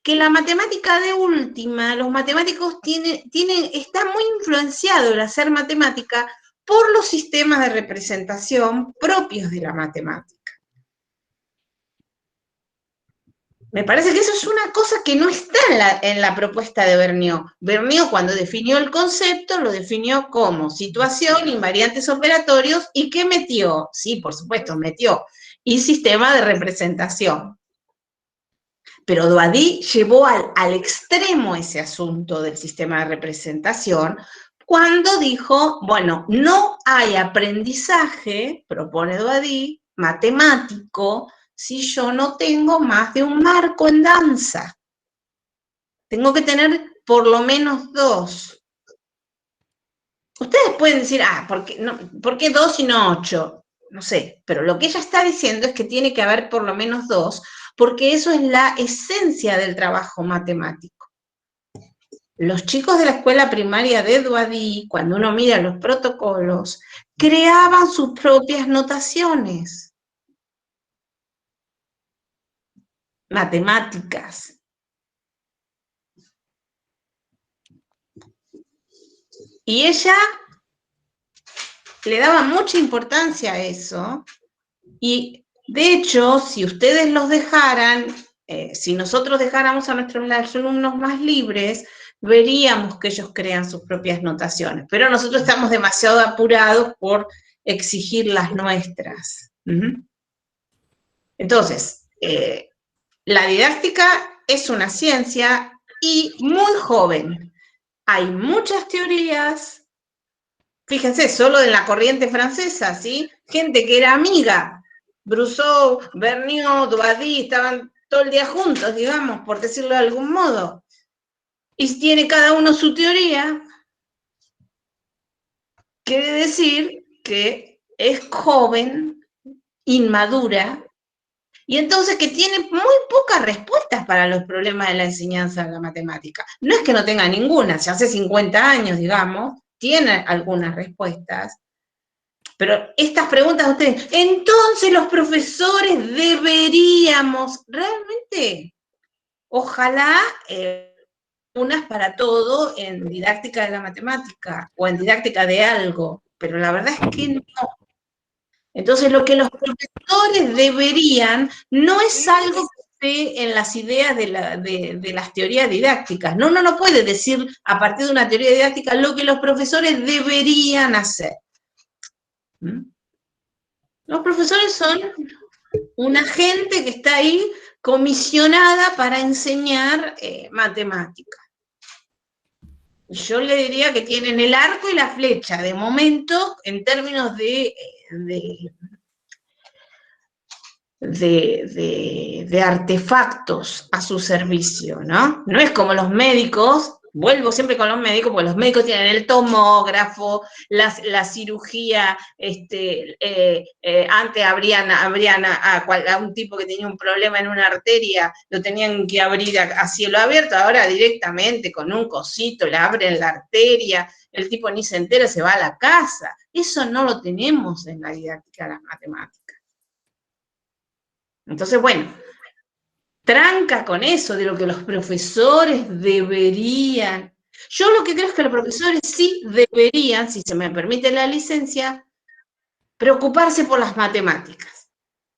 que la matemática de última, los matemáticos está muy influenciado el hacer matemática por los sistemas de representación propios de la matemática. Me parece que eso es una cosa que no está en la propuesta de Vergniaud. Vergniaud, cuando definió el concepto, lo definió como situación, invariantes operatorios, ¿y qué metió? Sí, por supuesto, metió, y sistema de representación. Pero Douady llevó al extremo ese asunto del sistema de representación cuando dijo, bueno, no hay aprendizaje, propone Douady, matemático, si yo no tengo más de un marco en danza. Tengo que tener por lo menos 2. Ustedes pueden decir, ¿por qué 2 y no 8? No sé, pero lo que ella está diciendo es que tiene que haber por lo menos 2, porque eso es la esencia del trabajo matemático. Los chicos de la escuela primaria de Douady, cuando uno mira los protocolos, creaban sus propias notaciones matemáticas. Y ella le daba mucha importancia a eso, y de hecho, si ustedes los dejaran, si nosotros dejáramos a nuestros alumnos más libres, veríamos que ellos crean sus propias notaciones, pero nosotros estamos demasiado apurados por exigir las nuestras. Entonces, la didáctica es una ciencia y muy joven. Hay muchas teorías, fíjense, solo en la corriente francesa, ¿sí? Gente que era amiga, Brousseau, Vergniaud, Douady, estaban todo el día juntos, digamos, por decirlo de algún modo, y tiene cada uno su teoría, quiere decir que es joven, inmadura, y entonces que tiene muy pocas respuestas para los problemas de la enseñanza de la matemática. No es que no tenga ninguna, si hace 50 años, digamos, tiene algunas respuestas, pero estas preguntas ustedes, entonces los profesores deberíamos, realmente, ojalá unas para todo en didáctica de la matemática o en didáctica de algo, pero la verdad es que no. Entonces lo que los profesores deberían no es algo que esté en las ideas de las teorías didácticas. No, uno no puede decir a partir de una teoría didáctica lo que los profesores deberían hacer. Los profesores son una gente que está ahí comisionada para enseñar matemática. Yo le diría que tienen el arco y la flecha, de momento, en términos de artefactos a su servicio, ¿no? No es como los médicos, vuelvo siempre con los médicos, porque los médicos tienen el tomógrafo, la cirugía, antes abrían a un tipo que tenía un problema en una arteria, lo tenían que abrir a cielo abierto, ahora directamente con un cosito le abren la arteria, el tipo ni se entera, se va a la casa. Eso no lo tenemos en la didáctica de las matemáticas. Entonces, bueno, tranca con eso de lo que los profesores deberían. Yo lo que creo es que los profesores sí deberían, si se me permite la licencia, preocuparse por las matemáticas.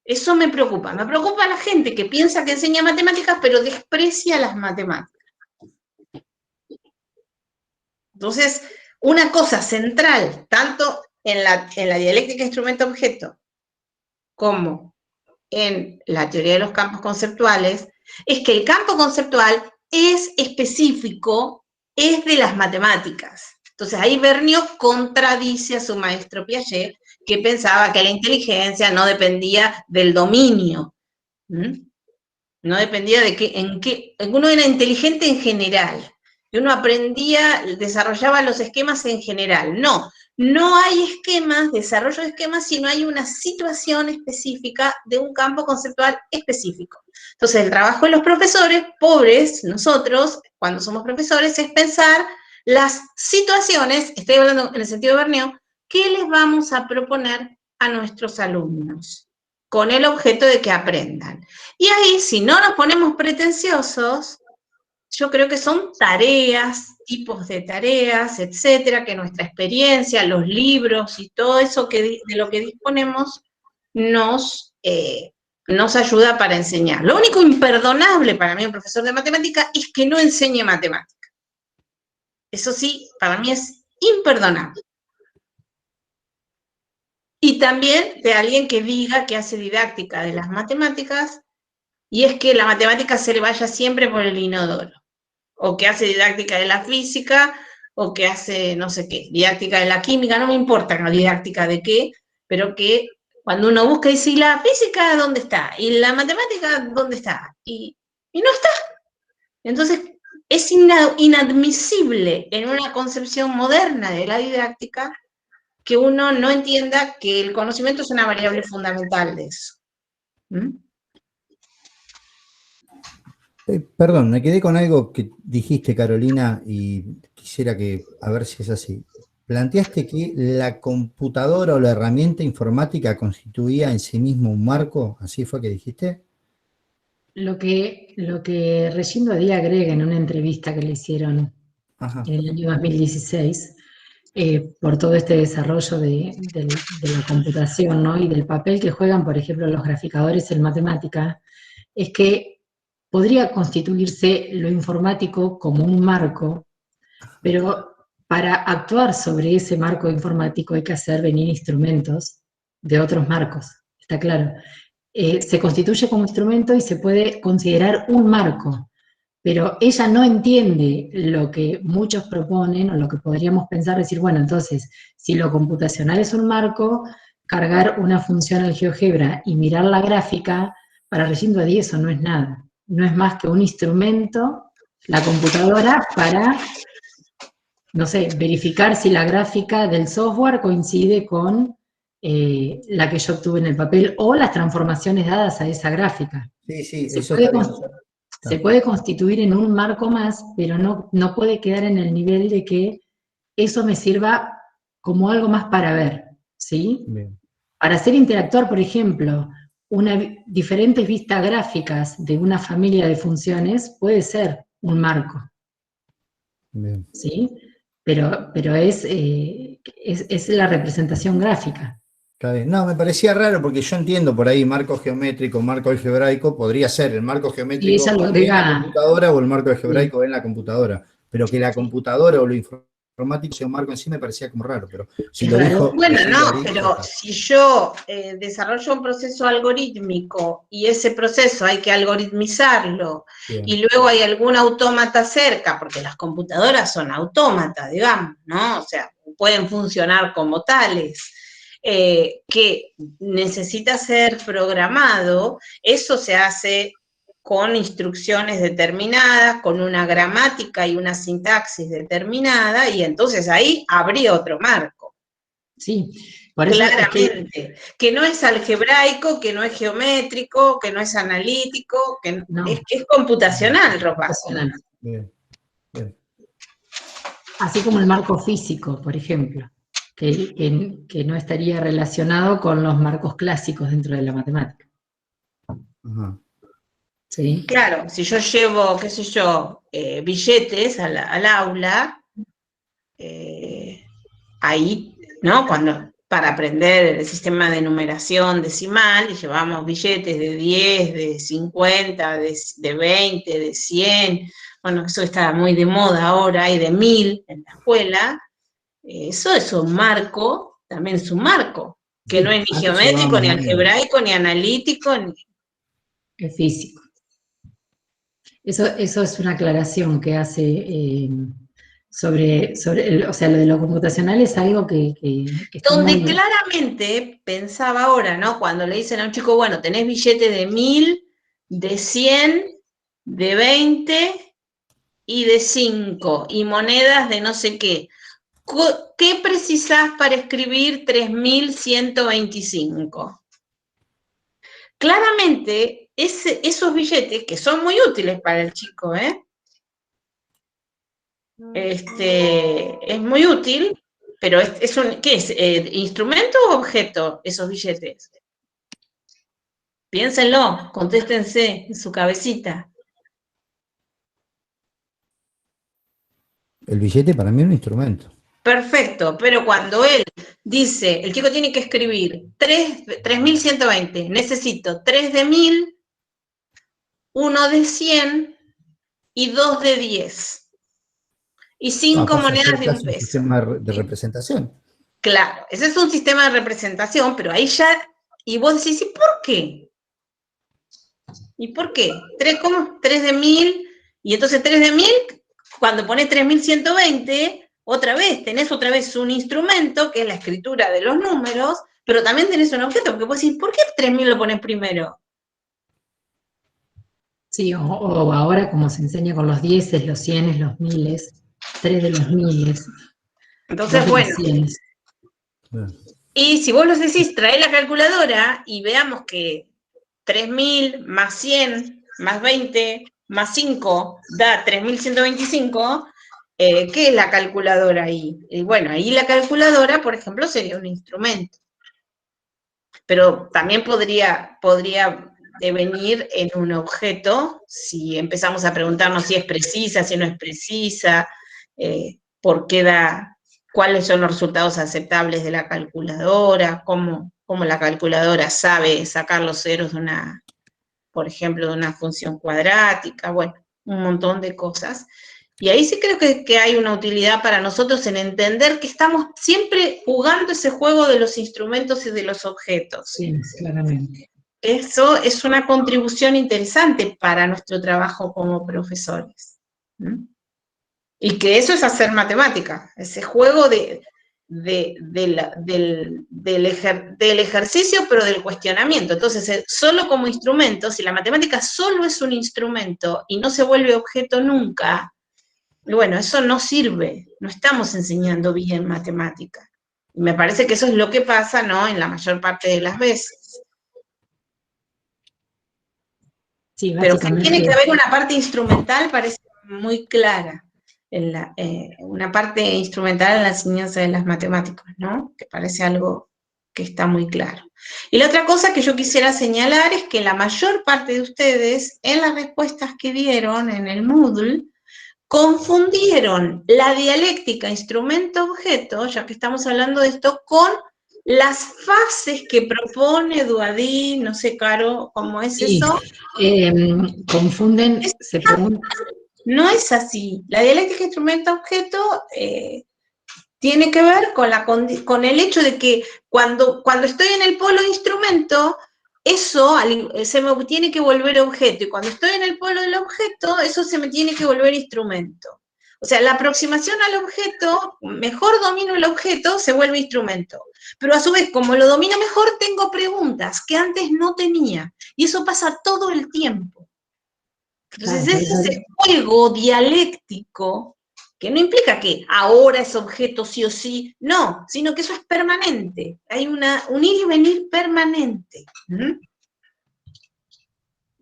Eso me preocupa. Me preocupa la gente que piensa que enseña matemáticas, pero desprecia las matemáticas. Entonces, una cosa central, tanto en la dialéctica instrumento-objeto como en la teoría de los campos conceptuales, es que el campo conceptual es específico, es de las matemáticas. Entonces ahí Vergniaud contradice a su maestro Piaget, que pensaba que la inteligencia no dependía del dominio, no dependía de que uno era inteligente en general, y uno aprendía, desarrollaba los esquemas en general. No hay esquemas, desarrollo de esquemas, si no hay una situación específica de un campo conceptual específico. Entonces, el trabajo de los profesores, pobres, nosotros, cuando somos profesores, es pensar las situaciones, estoy hablando en el sentido de Vergniaud, que les vamos a proponer a nuestros alumnos, con el objeto de que aprendan. Y ahí, si no nos ponemos pretenciosos, yo creo que son tareas, tipos de tareas, etcétera, que nuestra experiencia, los libros y todo eso de lo que disponemos nos ayuda para enseñar. Lo único imperdonable para mí, un profesor de matemática, es que no enseñe matemática. Eso sí, para mí es imperdonable. Y también de alguien que diga que hace didáctica de las matemáticas y es que la matemática se le vaya siempre por el inodoro. O que hace didáctica de la física, o que hace no sé qué, didáctica de la química, no me importa la didáctica de qué, pero que cuando uno busca dice, ¿y la física dónde está? ¿Y la matemática dónde está? Y no está. Entonces, es inadmisible en una concepción moderna de la didáctica que uno no entienda que el conocimiento es una variable fundamental de eso. Perdón, me quedé con algo que dijiste, Carolina, y quisiera a ver si es así. Planteaste que la computadora o la herramienta informática constituía en sí mismo un marco, ¿así fue que dijiste? Lo que Regine Badía agrega en una entrevista que le hicieron en el año 2016, por todo este desarrollo de la computación, ¿no? Y del papel que juegan, por ejemplo, los graficadores en matemática, es que podría constituirse lo informático como un marco, pero para actuar sobre ese marco informático hay que hacer venir instrumentos de otros marcos, está claro. Se constituye como instrumento y se puede considerar un marco, pero ella no entiende lo que muchos proponen o lo que podríamos pensar, decir, bueno, entonces, si lo computacional es un marco, cargar una función al GeoGebra y mirar la gráfica Para Regine Dodier eso no es nada. No es más que un instrumento, la computadora, para, no sé, verificar si la gráfica del software coincide con la que yo obtuve en el papel, o las transformaciones dadas a esa gráfica. Sí, sí, Se eso puede, está bien. se puede constituir en un marco más, pero no puede quedar en el nivel de que eso me sirva como algo más para ver, ¿sí? Bien. Para hacer interactuar, por ejemplo, diferentes vistas gráficas de una familia de funciones puede ser un marco, Bien. ¿sí? Pero es la representación gráfica. Está bien. No, me parecía raro porque yo entiendo por ahí marco geométrico, marco algebraico, podría ser el marco Y geométrico ella lo en la agrega, computadora o el marco sí, algebraico en la computadora, pero que la sí, computadora o lo informático sea un marco en sí me parecía como raro, pero si es lo raro. dijo Bueno, Regine no, Dodier, ya pero está. si yo desarrollo un proceso algorítmico y ese proceso hay que algoritmizarlo Bien. y luego hay algún autómata cerca, porque las computadoras son autómatas, digamos, ¿no? O sea, pueden funcionar como tales, que necesita ser programado, eso se hace con instrucciones determinadas, con una gramática y una sintaxis determinada, y entonces ahí habría otro marco. Sí, por eso es Claramente, que no es algebraico, que no es geométrico, que no es analítico, que no, es computacional, Ropazo. computacional. Bien. Bien. Así como el marco físico, por ejemplo, que no estaría relacionado con los marcos clásicos dentro de la matemática. Ajá. ¿Sí? Claro, si yo llevo, qué sé yo, billetes al aula, ahí, ¿no? Para aprender el sistema de numeración decimal, y llevamos billetes de 10, de 50, de 20, de 100, bueno, eso está muy de moda ahora, y de 1000 en la escuela, eso es un marco, también es un marco, que no Sí, es ni antes geométrico, llevábamos ni monedas. algebraico, ni analítico, Es físico. Eso es una aclaración que hace o sea, lo de lo computacional es algo que está donde muy... claramente pensaba ahora, ¿no? Cuando le dicen a un chico, bueno, tenés billetes de 1000, de 100, de 20 y de 5, y monedas de no sé qué. ¿Qué precisás para escribir 3125? Claramente, esos billetes, que son muy útiles para el chico, es muy útil, pero ¿qué es? ¿Instrumento o objeto esos billetes? Piénsenlo, contéstense en su cabecita. El billete para mí es un instrumento. Perfecto, pero cuando él dice, el chico tiene que escribir 3120, necesito 3 de 1000, 1 de 100 y 2 de 10. Y 5 Pasa a monedas ser de un casi un peso. sistema de ¿Sí? representación. Claro, ese es un sistema de representación, pero ahí ya, y vos decís, ¿y por qué? ¿Y por qué? ¿Cómo? 3 de 1000, y entonces 3 de 1000, cuando pones 3120, tenés otra vez un instrumento, que es la escritura de los números, pero también tenés un objeto, porque vos decís, ¿por qué 3000 lo pones primero? Sí, o ahora como se enseña con los 10, los 100, los 1000, 3 de los 1000, 2 Entonces, de los bueno, 100. y si vos los decís, trae la calculadora y veamos que 3000 más 100 más 20 más 5 da 3125, ¿qué es la calculadora ahí? Y bueno, ahí la calculadora, por ejemplo, sería un instrumento. Pero también podría devenir en un objeto si empezamos a preguntarnos si es precisa, si no es precisa, por qué cuáles son los resultados aceptables de la calculadora, cómo la calculadora sabe sacar los ceros de por ejemplo, de una función cuadrática, bueno, un montón de cosas. Y ahí sí creo que hay una utilidad para nosotros en entender que estamos siempre jugando ese juego de los instrumentos y de los objetos. Sí, claramente. Eso es una contribución interesante para nuestro trabajo como profesores. ¿Mm? Y que eso es hacer matemática, ese juego de del ejercicio, pero del cuestionamiento. Entonces, solo como instrumento, si la matemática solo es un instrumento y no se vuelve objeto nunca, bueno, eso no sirve, no estamos enseñando bien matemática. Y me parece que eso es lo que pasa, ¿no?, en la mayor parte de las veces. Sí, Pero que básicamente. tiene que haber una parte instrumental, parece muy clara. Una parte instrumental en la enseñanza de las matemáticas, ¿no? Que parece algo que está muy claro. Y la otra cosa que yo quisiera señalar es que la mayor parte de ustedes, en las respuestas que dieron en el Moodle, confundieron la dialéctica instrumento-objeto, ya que estamos hablando de esto, con las fases que propone Duadí, no sé, Caro, ¿cómo es Sí, eso? confunden, se preguntan. No es así. La dialéctica instrumento-objeto tiene que ver con el hecho de que cuando estoy en el polo instrumento, eso se me tiene que volver objeto, y cuando estoy en el polo del objeto, eso se me tiene que volver instrumento. O sea, la aproximación al objeto, mejor domino el objeto, se vuelve instrumento. Pero a su vez, como lo domino mejor, tengo preguntas que antes no tenía. Y eso pasa todo el tiempo. Entonces, Claro, ese es el juego dialéctico, que no implica que ahora es objeto sí o sí, no, sino que eso es permanente. Hay un ir y venir permanente.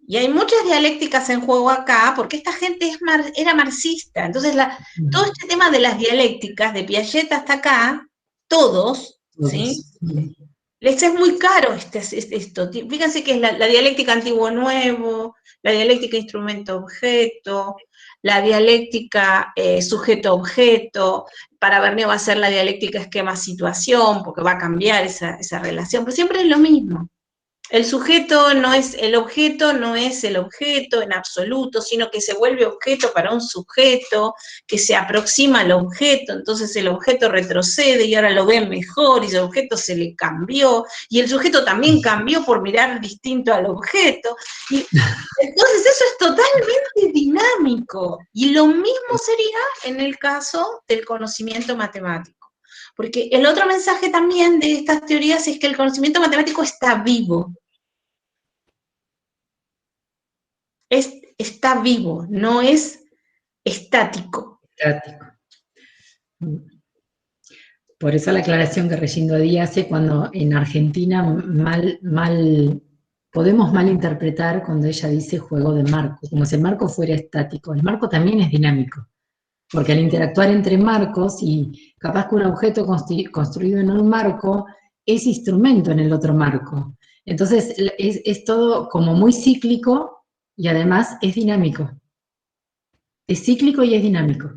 Y hay muchas dialécticas en juego acá, porque esta gente era marxista. Entonces, todo este tema de las dialécticas, de Piaget hasta acá, todos, ¿sí?, les es muy caro esto. Fíjense que es la dialéctica antiguo-nuevo, la dialéctica instrumento-objeto, la dialéctica sujeto-objeto. Para Berneo va a ser la dialéctica esquema-situación, porque va a cambiar esa relación, pero siempre es lo mismo. El sujeto no es el objeto, no es el objeto en absoluto, sino que se vuelve objeto para un sujeto, que se aproxima al objeto, entonces el objeto retrocede y ahora lo ve mejor, y el objeto se le cambió, y el sujeto también cambió por mirar distinto al objeto. Y entonces eso es totalmente dinámico, y lo mismo sería en el caso del conocimiento matemático. Porque el otro mensaje también de estas teorías es que el conocimiento matemático está vivo. Está vivo, no es estático. Estático. Por eso la aclaración que Regina Díaz hace cuando en Argentina podemos malinterpretar cuando ella dice juego de marco, como si el marco fuera estático. El marco también es dinámico, porque al interactuar entre marcos, y capaz que un objeto construido en un marco es instrumento en el otro marco. Entonces es todo como muy cíclico y además es dinámico. Es cíclico y es dinámico.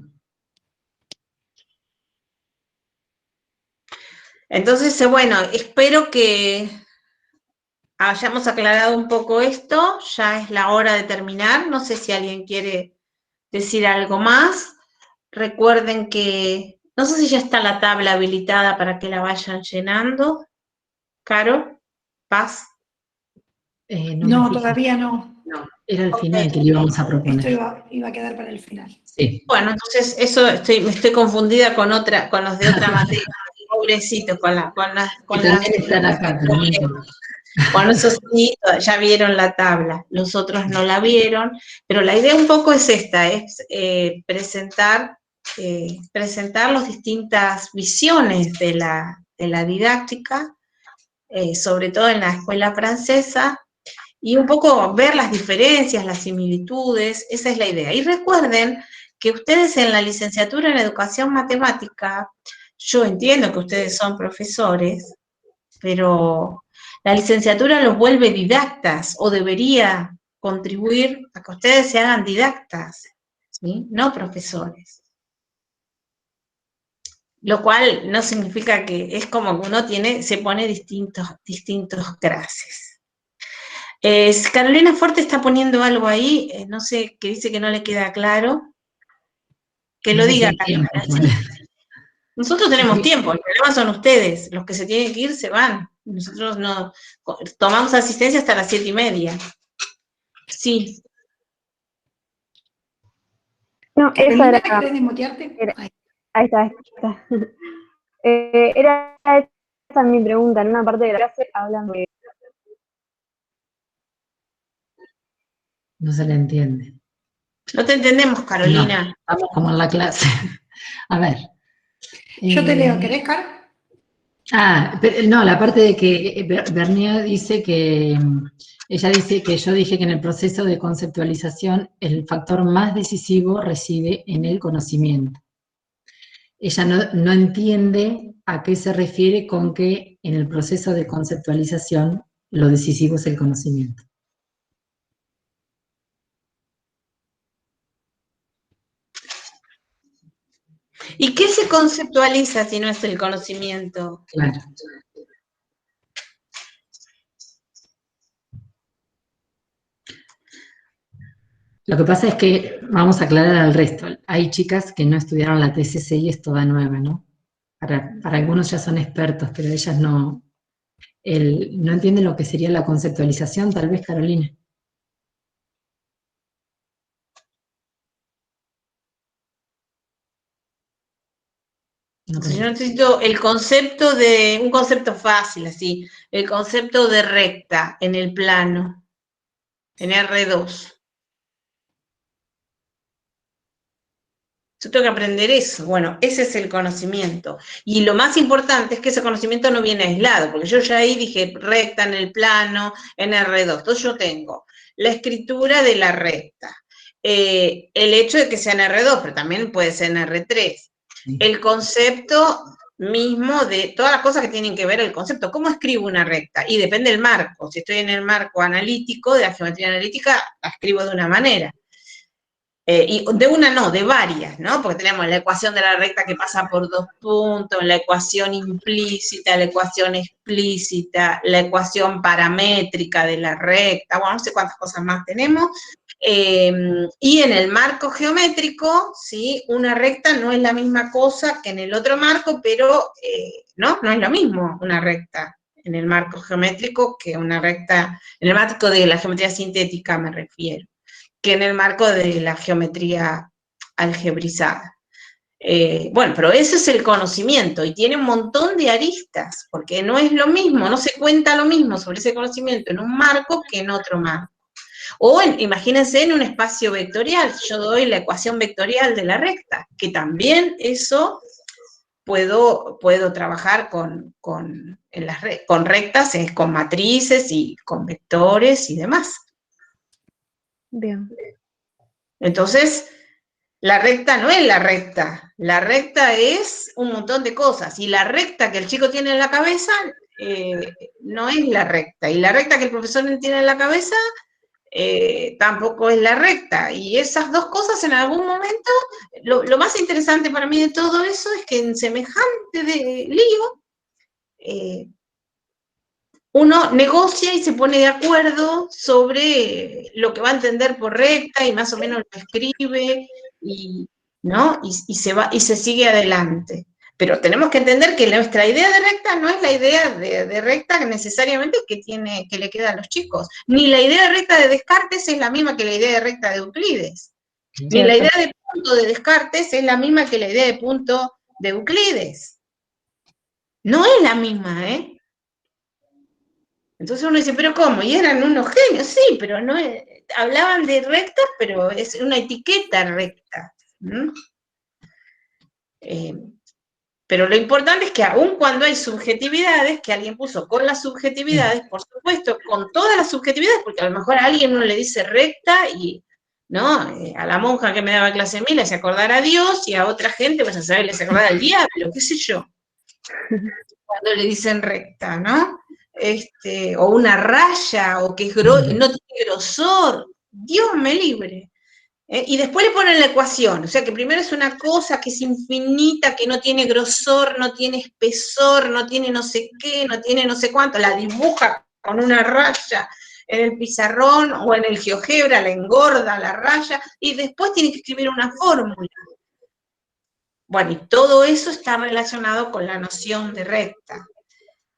Entonces, bueno, espero que hayamos aclarado un poco esto. Ya es la hora de terminar. No sé si alguien quiere decir algo más. Recuerden que, no sé si ya está la tabla habilitada para que la vayan llenando. Caro, Paz. No, todavía no. No, era el final que le íbamos a proponer. Esto iba a quedar para el final. Sí. Bueno, entonces eso me estoy confundida con los de otra materia. Pobrecitos, También están acá, pero no importa. Bueno, esos sí, ya vieron la tabla, los otros no la vieron, pero la idea un poco es esta, es presentar las distintas visiones de la didáctica, sobre todo en la escuela francesa, y un poco ver las diferencias, las similitudes, esa es la idea. Y recuerden que ustedes en la licenciatura en Educación Matemática, yo entiendo que ustedes son profesores, pero la licenciatura los vuelve didactas, o debería contribuir a que ustedes se hagan didactas, ¿sí?, no profesores. Lo cual no significa que es como que uno se pone distintos clases. Carolina Forte está poniendo algo ahí, no sé, que dice que no le queda claro. Que lo diga, Carolina. Nosotros tenemos tiempo, el problema son ustedes, los que se tienen que ir se van. Nosotros no tomamos asistencia hasta las 7:30. Sí. No, Carolina, esa era. ¿querés desmutearte? Ahí está. Era esa mi pregunta. En una parte de la clase hablan de... No se le entiende. No te entendemos, Carolina. No, estamos como en la clase. A ver. Yo te leo, ¿querés, Car? No, la parte de que Bernier dice que, ella dice que yo dije que en el proceso de conceptualización el factor más decisivo reside en el conocimiento. Ella no entiende a qué se refiere con que en el proceso de conceptualización lo decisivo es el conocimiento. ¿Y qué se conceptualiza si no es el conocimiento? Claro. Lo que pasa es que, vamos a aclarar al resto, hay chicas que no estudiaron la TCC y es toda nueva, ¿no? Para algunos ya son expertos, pero ellas no entienden lo que sería la conceptualización, tal vez, Carolina. Yo necesito el concepto de, un concepto fácil, así, el concepto de recta en el plano, en R2. Yo tengo que aprender eso. Bueno, ese es el conocimiento. Y lo más importante es que ese conocimiento no viene aislado, porque yo ya ahí dije recta en el plano, en R2. Entonces yo tengo la escritura de la recta, el hecho de que sea en R2, pero también puede ser en R3. El concepto mismo de todas las cosas que tienen que ver el concepto. ¿Cómo escribo una recta? Y depende del marco. Si estoy en el marco analítico, de la geometría analítica, la escribo de una manera. Y de una no, de varias, ¿no? Porque tenemos la ecuación de la recta que pasa por 2 puntos, la ecuación implícita, la ecuación explícita, la ecuación paramétrica de la recta, bueno, no sé cuántas cosas más tenemos. Y en el marco geométrico, ¿sí? Una recta no es la misma cosa que en el otro marco, pero no es lo mismo una recta en el marco geométrico que una recta, en el marco de la geometría sintética me refiero, que en el marco de la geometría algebrizada. Bueno, pero ese es el conocimiento y tiene un montón de aristas, porque no es lo mismo, no se cuenta lo mismo sobre ese conocimiento en un marco que en otro marco. O imagínense en un espacio vectorial, yo doy la ecuación vectorial de la recta, que también eso puedo trabajar con rectas, con matrices y con vectores y demás. Bien. Entonces, la recta no es la recta es un montón de cosas, y la recta que el chico tiene en la cabeza no es la recta, y la recta que el profesor tiene en la cabeza tampoco es la recta, y esas dos cosas en algún momento, lo más interesante para mí de todo eso es que en semejante de lío, uno negocia y se pone de acuerdo sobre lo que va a entender por recta y más o menos lo escribe, ¿no? Y se va, y se sigue adelante. Pero tenemos que entender que nuestra idea de recta no es la idea de recta necesariamente que le queda a los chicos. Ni la idea de recta de Descartes es la misma que la idea de recta de Euclides. Ni la idea de punto de Descartes es la misma que la idea de punto de Euclides. No es la misma, ¿eh? Entonces uno dice, ¿pero cómo? Y eran unos genios, sí, pero no hablaban de rectas, pero es una etiqueta recta. Pero lo importante es que aun cuando hay subjetividades, que alguien puso con las subjetividades, por supuesto, con todas las subjetividades, porque a lo mejor a alguien uno le dice recta y, ¿no? A la monja que me daba clase a mí le hace acordar a Dios, y a otra gente, vas a saber, le hace acordar al diablo, qué sé yo. Cuando le dicen recta, ¿no? O una raya, o que no tiene grosor, Dios me libre. Y después le ponen la ecuación, o sea que primero es una cosa que es infinita, que no tiene grosor, no tiene espesor, no tiene no sé qué, no tiene no sé cuánto, la dibuja con una raya en el pizarrón o en el GeoGebra, la engorda la raya, y después tiene que escribir una fórmula. Bueno, y todo eso está relacionado con la noción de recta.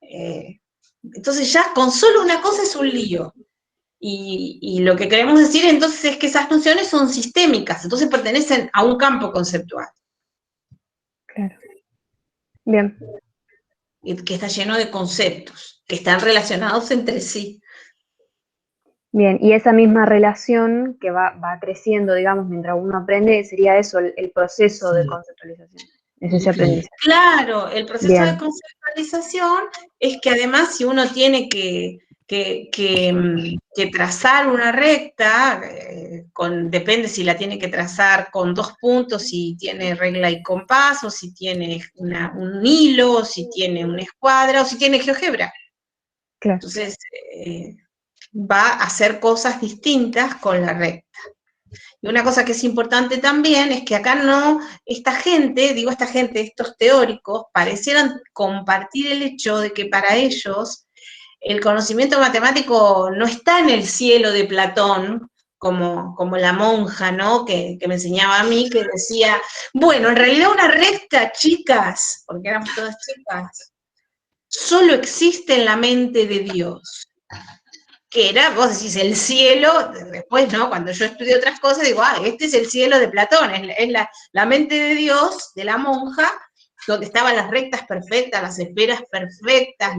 Entonces ya con solo una cosa es un lío. Y lo que queremos decir entonces es que esas nociones son sistémicas, entonces pertenecen a un campo conceptual. Claro. Bien. y que está lleno de conceptos que están relacionados entre sí. Bien, y esa misma relación que va creciendo, digamos, mientras uno aprende, sería eso, el proceso de Sí. conceptualización. Es ese aprendizaje. Claro, el proceso Bien. de conceptualización es que además si uno tiene que trazar una recta, depende si la tiene que trazar con 2 puntos, si tiene regla y compás, o si tiene un hilo, o si tiene una escuadra, o si tiene GeoGebra. Claro. Entonces, va a hacer cosas distintas con la recta. Y una cosa que es importante también es que acá esta gente, estos teóricos, parecieran compartir el hecho de que para ellos el conocimiento matemático no está en el cielo de Platón, como la monja, ¿no? Que me enseñaba a mí, que decía, bueno, en realidad una recta, chicas, porque éramos todas chicas, solo existe en la mente de Dios. Que era, vos decís, el cielo, después, ¿no? Cuando yo estudio otras cosas, digo, este es el cielo de Platón, es la mente de Dios, de la monja, donde estaban las rectas perfectas, las esferas perfectas,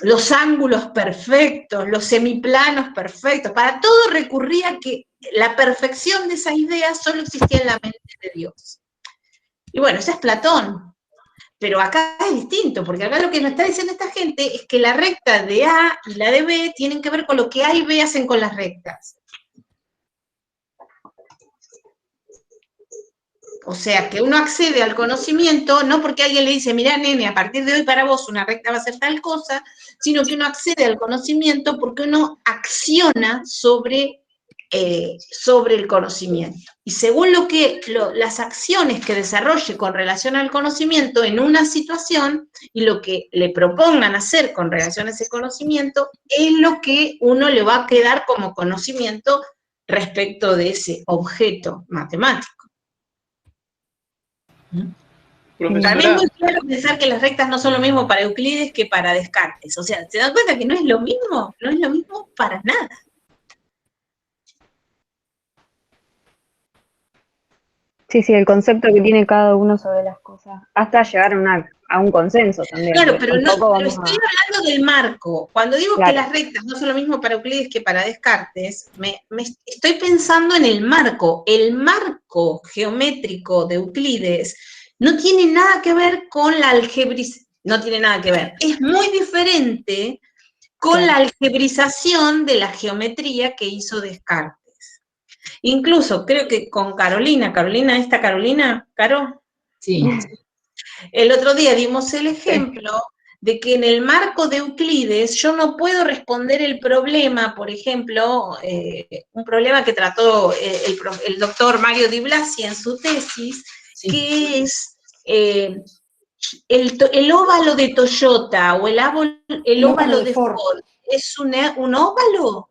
los ángulos perfectos, los semiplanos perfectos. Para todo recurría que la perfección de esa idea solo existía en la mente de Dios. Y bueno, ese es Platón. Pero acá es distinto, porque acá lo que nos está diciendo esta gente es que la recta de A y la de B tienen que ver con lo que A y B hacen con las rectas. O sea, que uno accede al conocimiento, no porque alguien le dice, mirá, nene, a partir de hoy para vos una recta va a ser tal cosa, sino que uno accede al conocimiento porque uno acciona sobre el conocimiento. Y según las acciones que desarrolle con relación al conocimiento en una situación y lo que le propongan hacer con relación a ese conocimiento, es lo que uno le va a quedar como conocimiento respecto de ese objeto matemático. También es muy claro pensar que las rectas no son lo mismo para Euclides que para Descartes. O sea, ¿se dan cuenta que no es lo mismo? No es lo mismo para nada. Sí, el concepto que tiene cada uno sobre las cosas, hasta llegar a un consenso también. Claro, pero estoy hablando del marco. Cuando digo claro, que las rectas no son lo mismo para Euclides que para Descartes, me estoy pensando en el marco. El marco geométrico de Euclides no tiene nada que ver con la algebrización, no tiene nada que ver. Es muy diferente con la algebrización de la geometría que hizo Descartes. Incluso creo que con Carolina, ¿Caro? Sí. El otro día dimos el ejemplo de que en el marco de Euclides yo no puedo responder el problema, por ejemplo, un problema que trató el doctor Mario Di Blasi en su tesis, que es el óvalo de Toyota o el óvalo de Ford. ¿Es un óvalo?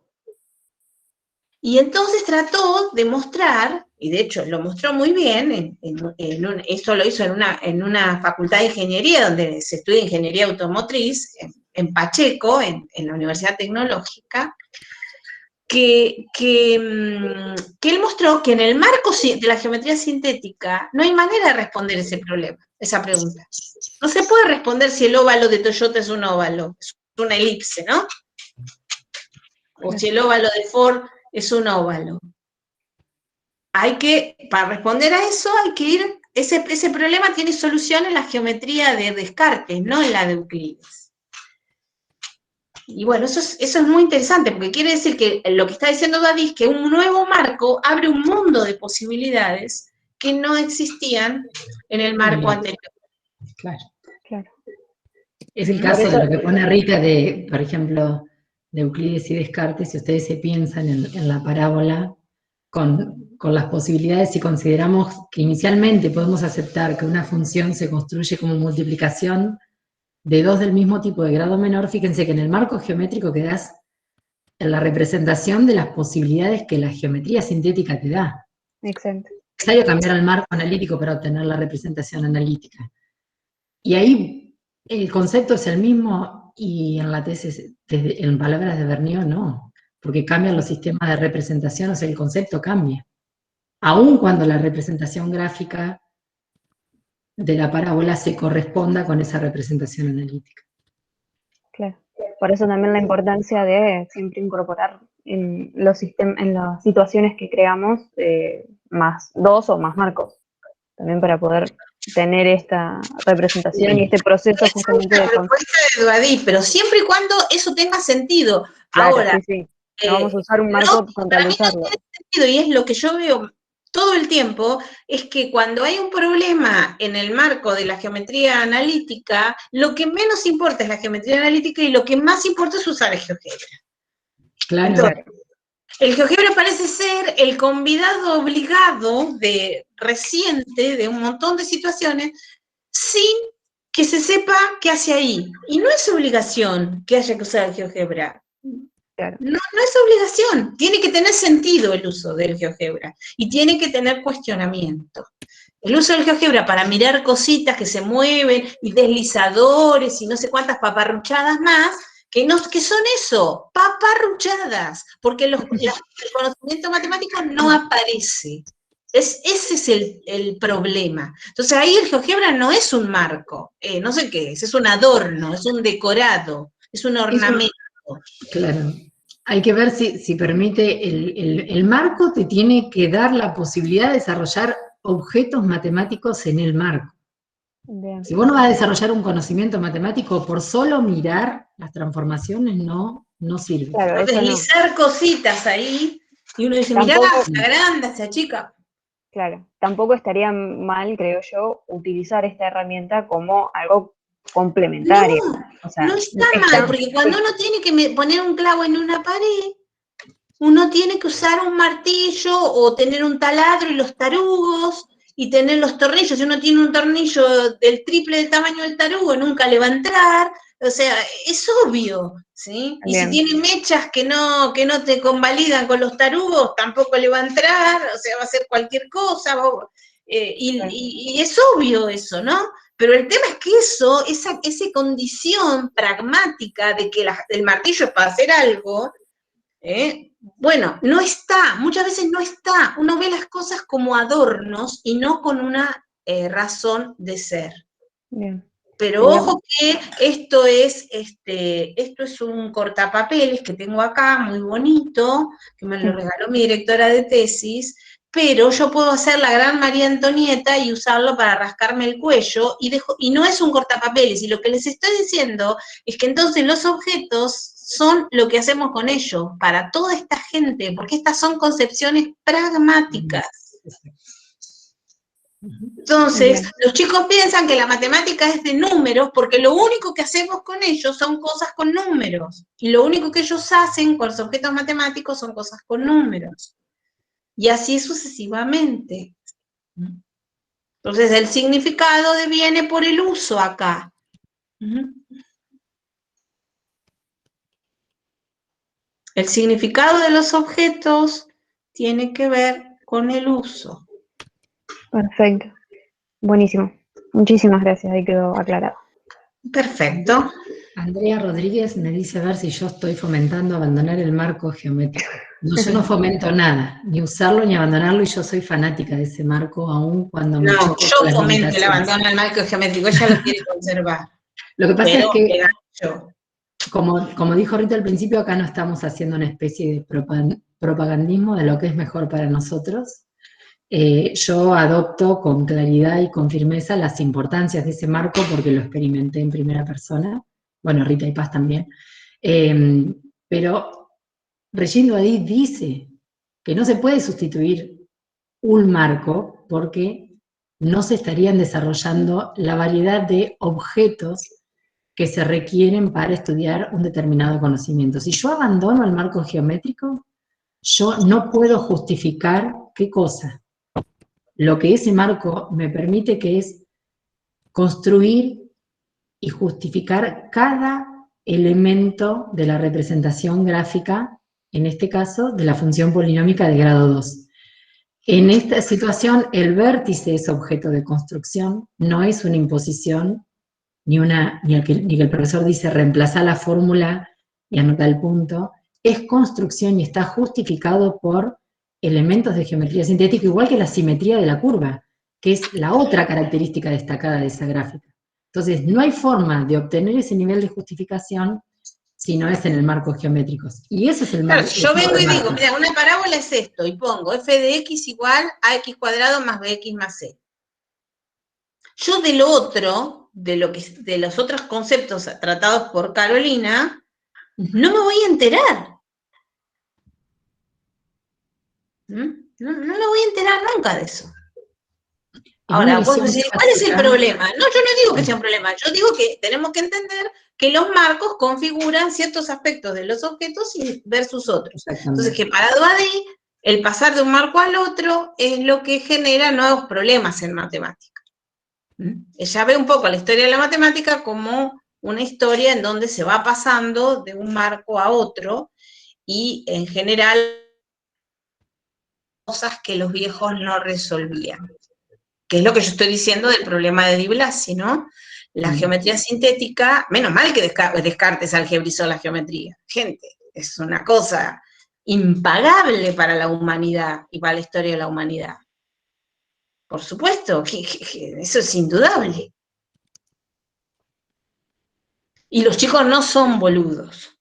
Y entonces trató de mostrar, y de hecho lo mostró muy bien, eso lo hizo en una facultad de ingeniería, donde se estudia ingeniería automotriz, en Pacheco, en la Universidad Tecnológica, que él mostró que en el marco de la geometría sintética no hay manera de responder esa pregunta. No se puede responder si el óvalo de Toyota es un óvalo, es una elipse, ¿no? O si el óvalo de Ford es un óvalo. Para responder a eso hay que ir, ese problema tiene solución en la geometría de Descartes, no en la de Euclides. Y bueno, eso es muy interesante, porque quiere decir que lo que está diciendo David es que un nuevo marco abre un mundo de posibilidades que no existían en el marco anterior. Claro. Es el caso de lo que pone Rita de, por ejemplo, de Euclides y Descartes, si ustedes se piensan en la parábola, con las posibilidades, si consideramos que inicialmente podemos aceptar que una función se construye como multiplicación de dos del mismo tipo de grado menor, fíjense que en el marco geométrico quedás en la representación de las posibilidades que la geometría sintética te da. Exacto. Es necesario cambiar el marco analítico para obtener la representación analítica. Y ahí el concepto es el mismo, y en la tesis, en palabras de Vergniaud, no, porque cambian los sistemas de representación, o sea, el concepto cambia. Aun cuando la representación gráfica de la parábola se corresponda con esa representación analítica. Claro. Por eso también la importancia de siempre incorporar en los en las situaciones que creamos más 2 o más marcos, también para poder tener esta representación y este proceso Esa es justamente la de... propuesta de Eduadí, pero siempre y cuando eso tenga sentido. Claro, Ahora, sí. No vamos a usar un marco con tal para de mí no usarlo. tiene sentido, y es lo que yo veo todo el tiempo, es que cuando hay un problema en el marco de la geometría analítica, lo que menos importa es la geometría analítica y lo que más importa es usar el GeoGebra. Claro. Entonces, el GeoGebra parece ser el convidado obligado reciente de un montón de situaciones sin que se sepa qué hace ahí. Y no es obligación que haya que usar el GeoGebra. Claro. No es obligación, tiene que tener sentido el uso del GeoGebra y tiene que tener cuestionamiento. El uso del GeoGebra para mirar cositas que se mueven y deslizadores y no sé cuántas paparruchadas más, que son eso, paparruchadas, porque el conocimiento matemático no aparece. Ese es el problema. Entonces ahí el GeoGebra no es un marco, no sé qué es un adorno, es un decorado, es un ornamento. Claro. Hay que ver si permite, el marco te tiene que dar la posibilidad de desarrollar objetos matemáticos en el marco. Bien. Si vos no vas a desarrollar un conocimiento matemático por solo mirar las transformaciones, no sirve. Claro, eso deslizar cositas ahí, y uno dice, mirá, se agranda, se achica. Claro, tampoco estaría mal, creo yo, utilizar esta herramienta como algo complementario. No está mal, porque cuando uno tiene que poner un clavo en una pared, uno tiene que usar un martillo o tener un taladro y los tarugos y tener los tornillos. Si uno tiene un tornillo del triple del tamaño del tarugo, nunca le va a entrar. O sea, es obvio, ¿sí? Y si tiene mechas que no te convalidan con los tarugos, tampoco le va a entrar, o sea, va a ser cualquier cosa. Y es obvio eso, ¿no? Pero el tema es que esa condición pragmática de que el martillo es para hacer algo, bueno, no está, muchas veces no está. Uno ve las cosas como adornos y no con una razón de ser. Bien. Pero ojo que esto es un cortapapeles que tengo acá, muy bonito, que me lo regaló mi directora de tesis, pero yo puedo hacer la gran María Antonieta y usarlo para rascarme el cuello, y no es un cortapapeles, y lo que les estoy diciendo es que entonces los objetos son lo que hacemos con ellos, para toda esta gente, porque estas son concepciones pragmáticas. Entonces, los chicos piensan que la matemática es de números porque lo único que hacemos con ellos son cosas con números. Y lo único que ellos hacen con los objetos matemáticos son cosas con números. Y así sucesivamente. Entonces, el significado viene por el uso acá. El significado de los objetos tiene que ver con el uso. Perfecto. Buenísimo. Muchísimas gracias, ahí quedó aclarado. Perfecto. Andrea Rodríguez me dice a ver si yo estoy fomentando abandonar el marco geométrico. No, yo no fomento nada, ni usarlo ni abandonarlo, y yo soy fanática de ese marco, aún cuando me choco con las limitaciones. No, yo fomento el abandono del marco geométrico, ella lo quiere conservar. Lo que pasa es que, como dijo Rita al principio, acá no estamos haciendo una especie de propagandismo de lo que es mejor para nosotros. Yo adopto con claridad y con firmeza las importancias de ese marco porque lo experimenté en primera persona. Bueno, Rita y Paz también. Pero Regine Eduadí dice que no se puede sustituir un marco porque no se estarían desarrollando la variedad de objetos que se requieren para estudiar un determinado conocimiento. Si yo abandono el marco geométrico, yo no puedo justificar ¿qué cosa? Lo que ese marco me permite, que es construir y justificar cada elemento de la representación gráfica, en este caso, de la función polinómica de grado 2. En esta situación, el vértice es objeto de construcción, no es una imposición, ni que el profesor dice reemplazar la fórmula y anota el punto, es construcción y está justificado por elementos de geometría sintética, igual que la simetría de la curva, que es la otra característica destacada de esa gráfica. Entonces, no hay forma de obtener ese nivel de justificación si no es en el marco geométrico. Y eso es el Claro, marco. si yo vengo y digo, mira, una parábola es esto, y pongo f de x igual a x cuadrado más bx más c. Yo de lo otro, de los otros conceptos tratados por Carolina, no me voy a enterar. No me voy a enterar nunca de eso. Ahora, vos decís, ¿cuál es el problema? No, yo no digo que sea un problema, yo digo que tenemos que entender que los marcos configuran ciertos aspectos de los objetos versus otros. Entonces, que parado ahí, el pasar de un marco al otro es lo que genera nuevos problemas en matemática. Ella ve un poco la historia de la matemática como una historia en donde se va pasando de un marco a otro y, en general, cosas que los viejos no resolvían. Que es lo que yo estoy diciendo del problema de Di Blasi, ¿no? La geometría sintética, menos mal que Descartes algebrizó la geometría. Gente, es una cosa impagable para la humanidad y para la historia de la humanidad. Por supuesto, eso es indudable. Y los chicos no son boludos.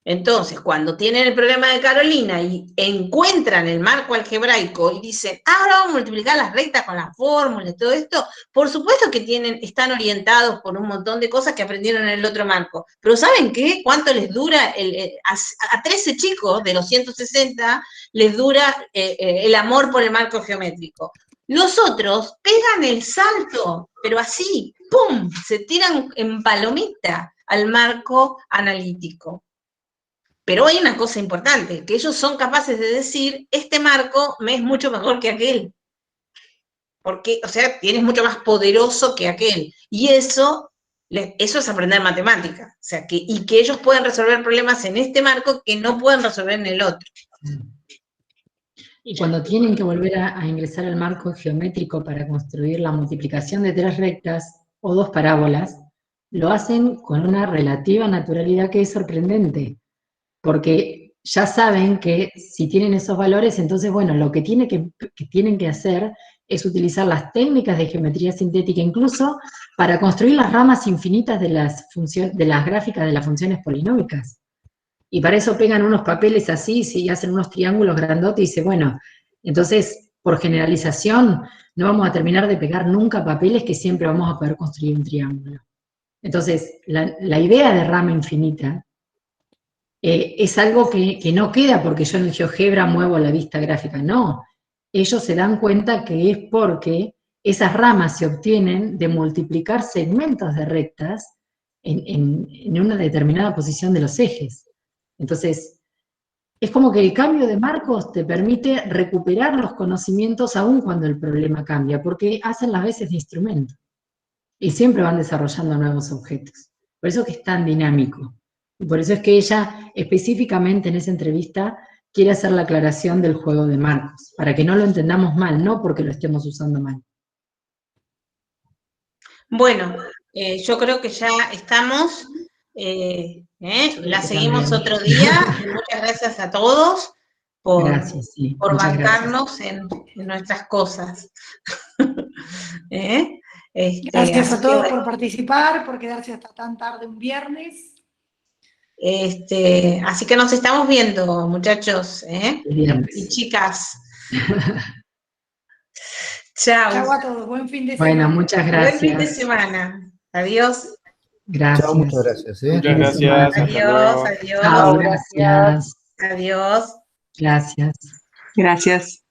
Entonces, cuando tienen el problema de Carolina y encuentran el marco algebraico y dicen, ahora vamos a multiplicar las rectas con las fórmulas y todo esto, por supuesto que están orientados por un montón de cosas que aprendieron en el otro marco. Pero ¿saben qué? ¿Cuánto les dura? A 13 chicos de los 160 les dura el amor por el marco geométrico. Los otros pegan el salto, pero así, ¡pum!, se tiran en palomita al marco analítico. Pero hay una cosa importante, que ellos son capaces de decir, este marco me es mucho mejor que aquel. Porque, o sea, tienes mucho más poderoso que aquel. Y eso es aprender matemática. O sea, y que ellos pueden resolver problemas en este marco que no pueden resolver en el otro. Y cuando tienen que volver a ingresar al marco geométrico para construir la multiplicación de 3 rectas o 2 parábolas, lo hacen con una relativa naturalidad que es sorprendente. Porque ya saben que si tienen esos valores, entonces, bueno, lo que tienen que hacer es utilizar las técnicas de geometría sintética, incluso para construir las ramas infinitas de las gráficas de las funciones polinómicas. Y para eso pegan unos papeles así, y hacen unos triángulos grandotes, y dice, bueno, entonces, por generalización, no vamos a terminar de pegar nunca papeles que siempre vamos a poder construir un triángulo. Entonces, la idea de rama infinita es algo que no queda porque yo en el GeoGebra muevo la vista gráfica, no. Ellos se dan cuenta que es porque esas ramas se obtienen de multiplicar segmentos de rectas en una determinada posición de los ejes. Entonces, es como que el cambio de marcos te permite recuperar los conocimientos aún cuando el problema cambia, porque hacen las veces de instrumento. Y siempre van desarrollando nuevos objetos. Por eso que es tan dinámico. Y por eso es que ella, específicamente en esa entrevista, quiere hacer la aclaración del juego de marcos, para que no lo entendamos mal, no porque lo estemos usando mal. Bueno, yo creo que ya estamos, la seguimos otro día. Muchas gracias a todos por bancarnos en nuestras cosas. Gracias a todos por participar, por quedarse hasta tan tarde un viernes. Así que nos estamos viendo, muchachos, y chicas. Chao. Chao a todos, buen fin de semana. Bueno, muchas gracias. Buen fin de semana. Adiós. Gracias. Chao, muchas gracias. Muchas gracias. Adiós, adiós. Chao, gracias. Adiós. Gracias. Gracias.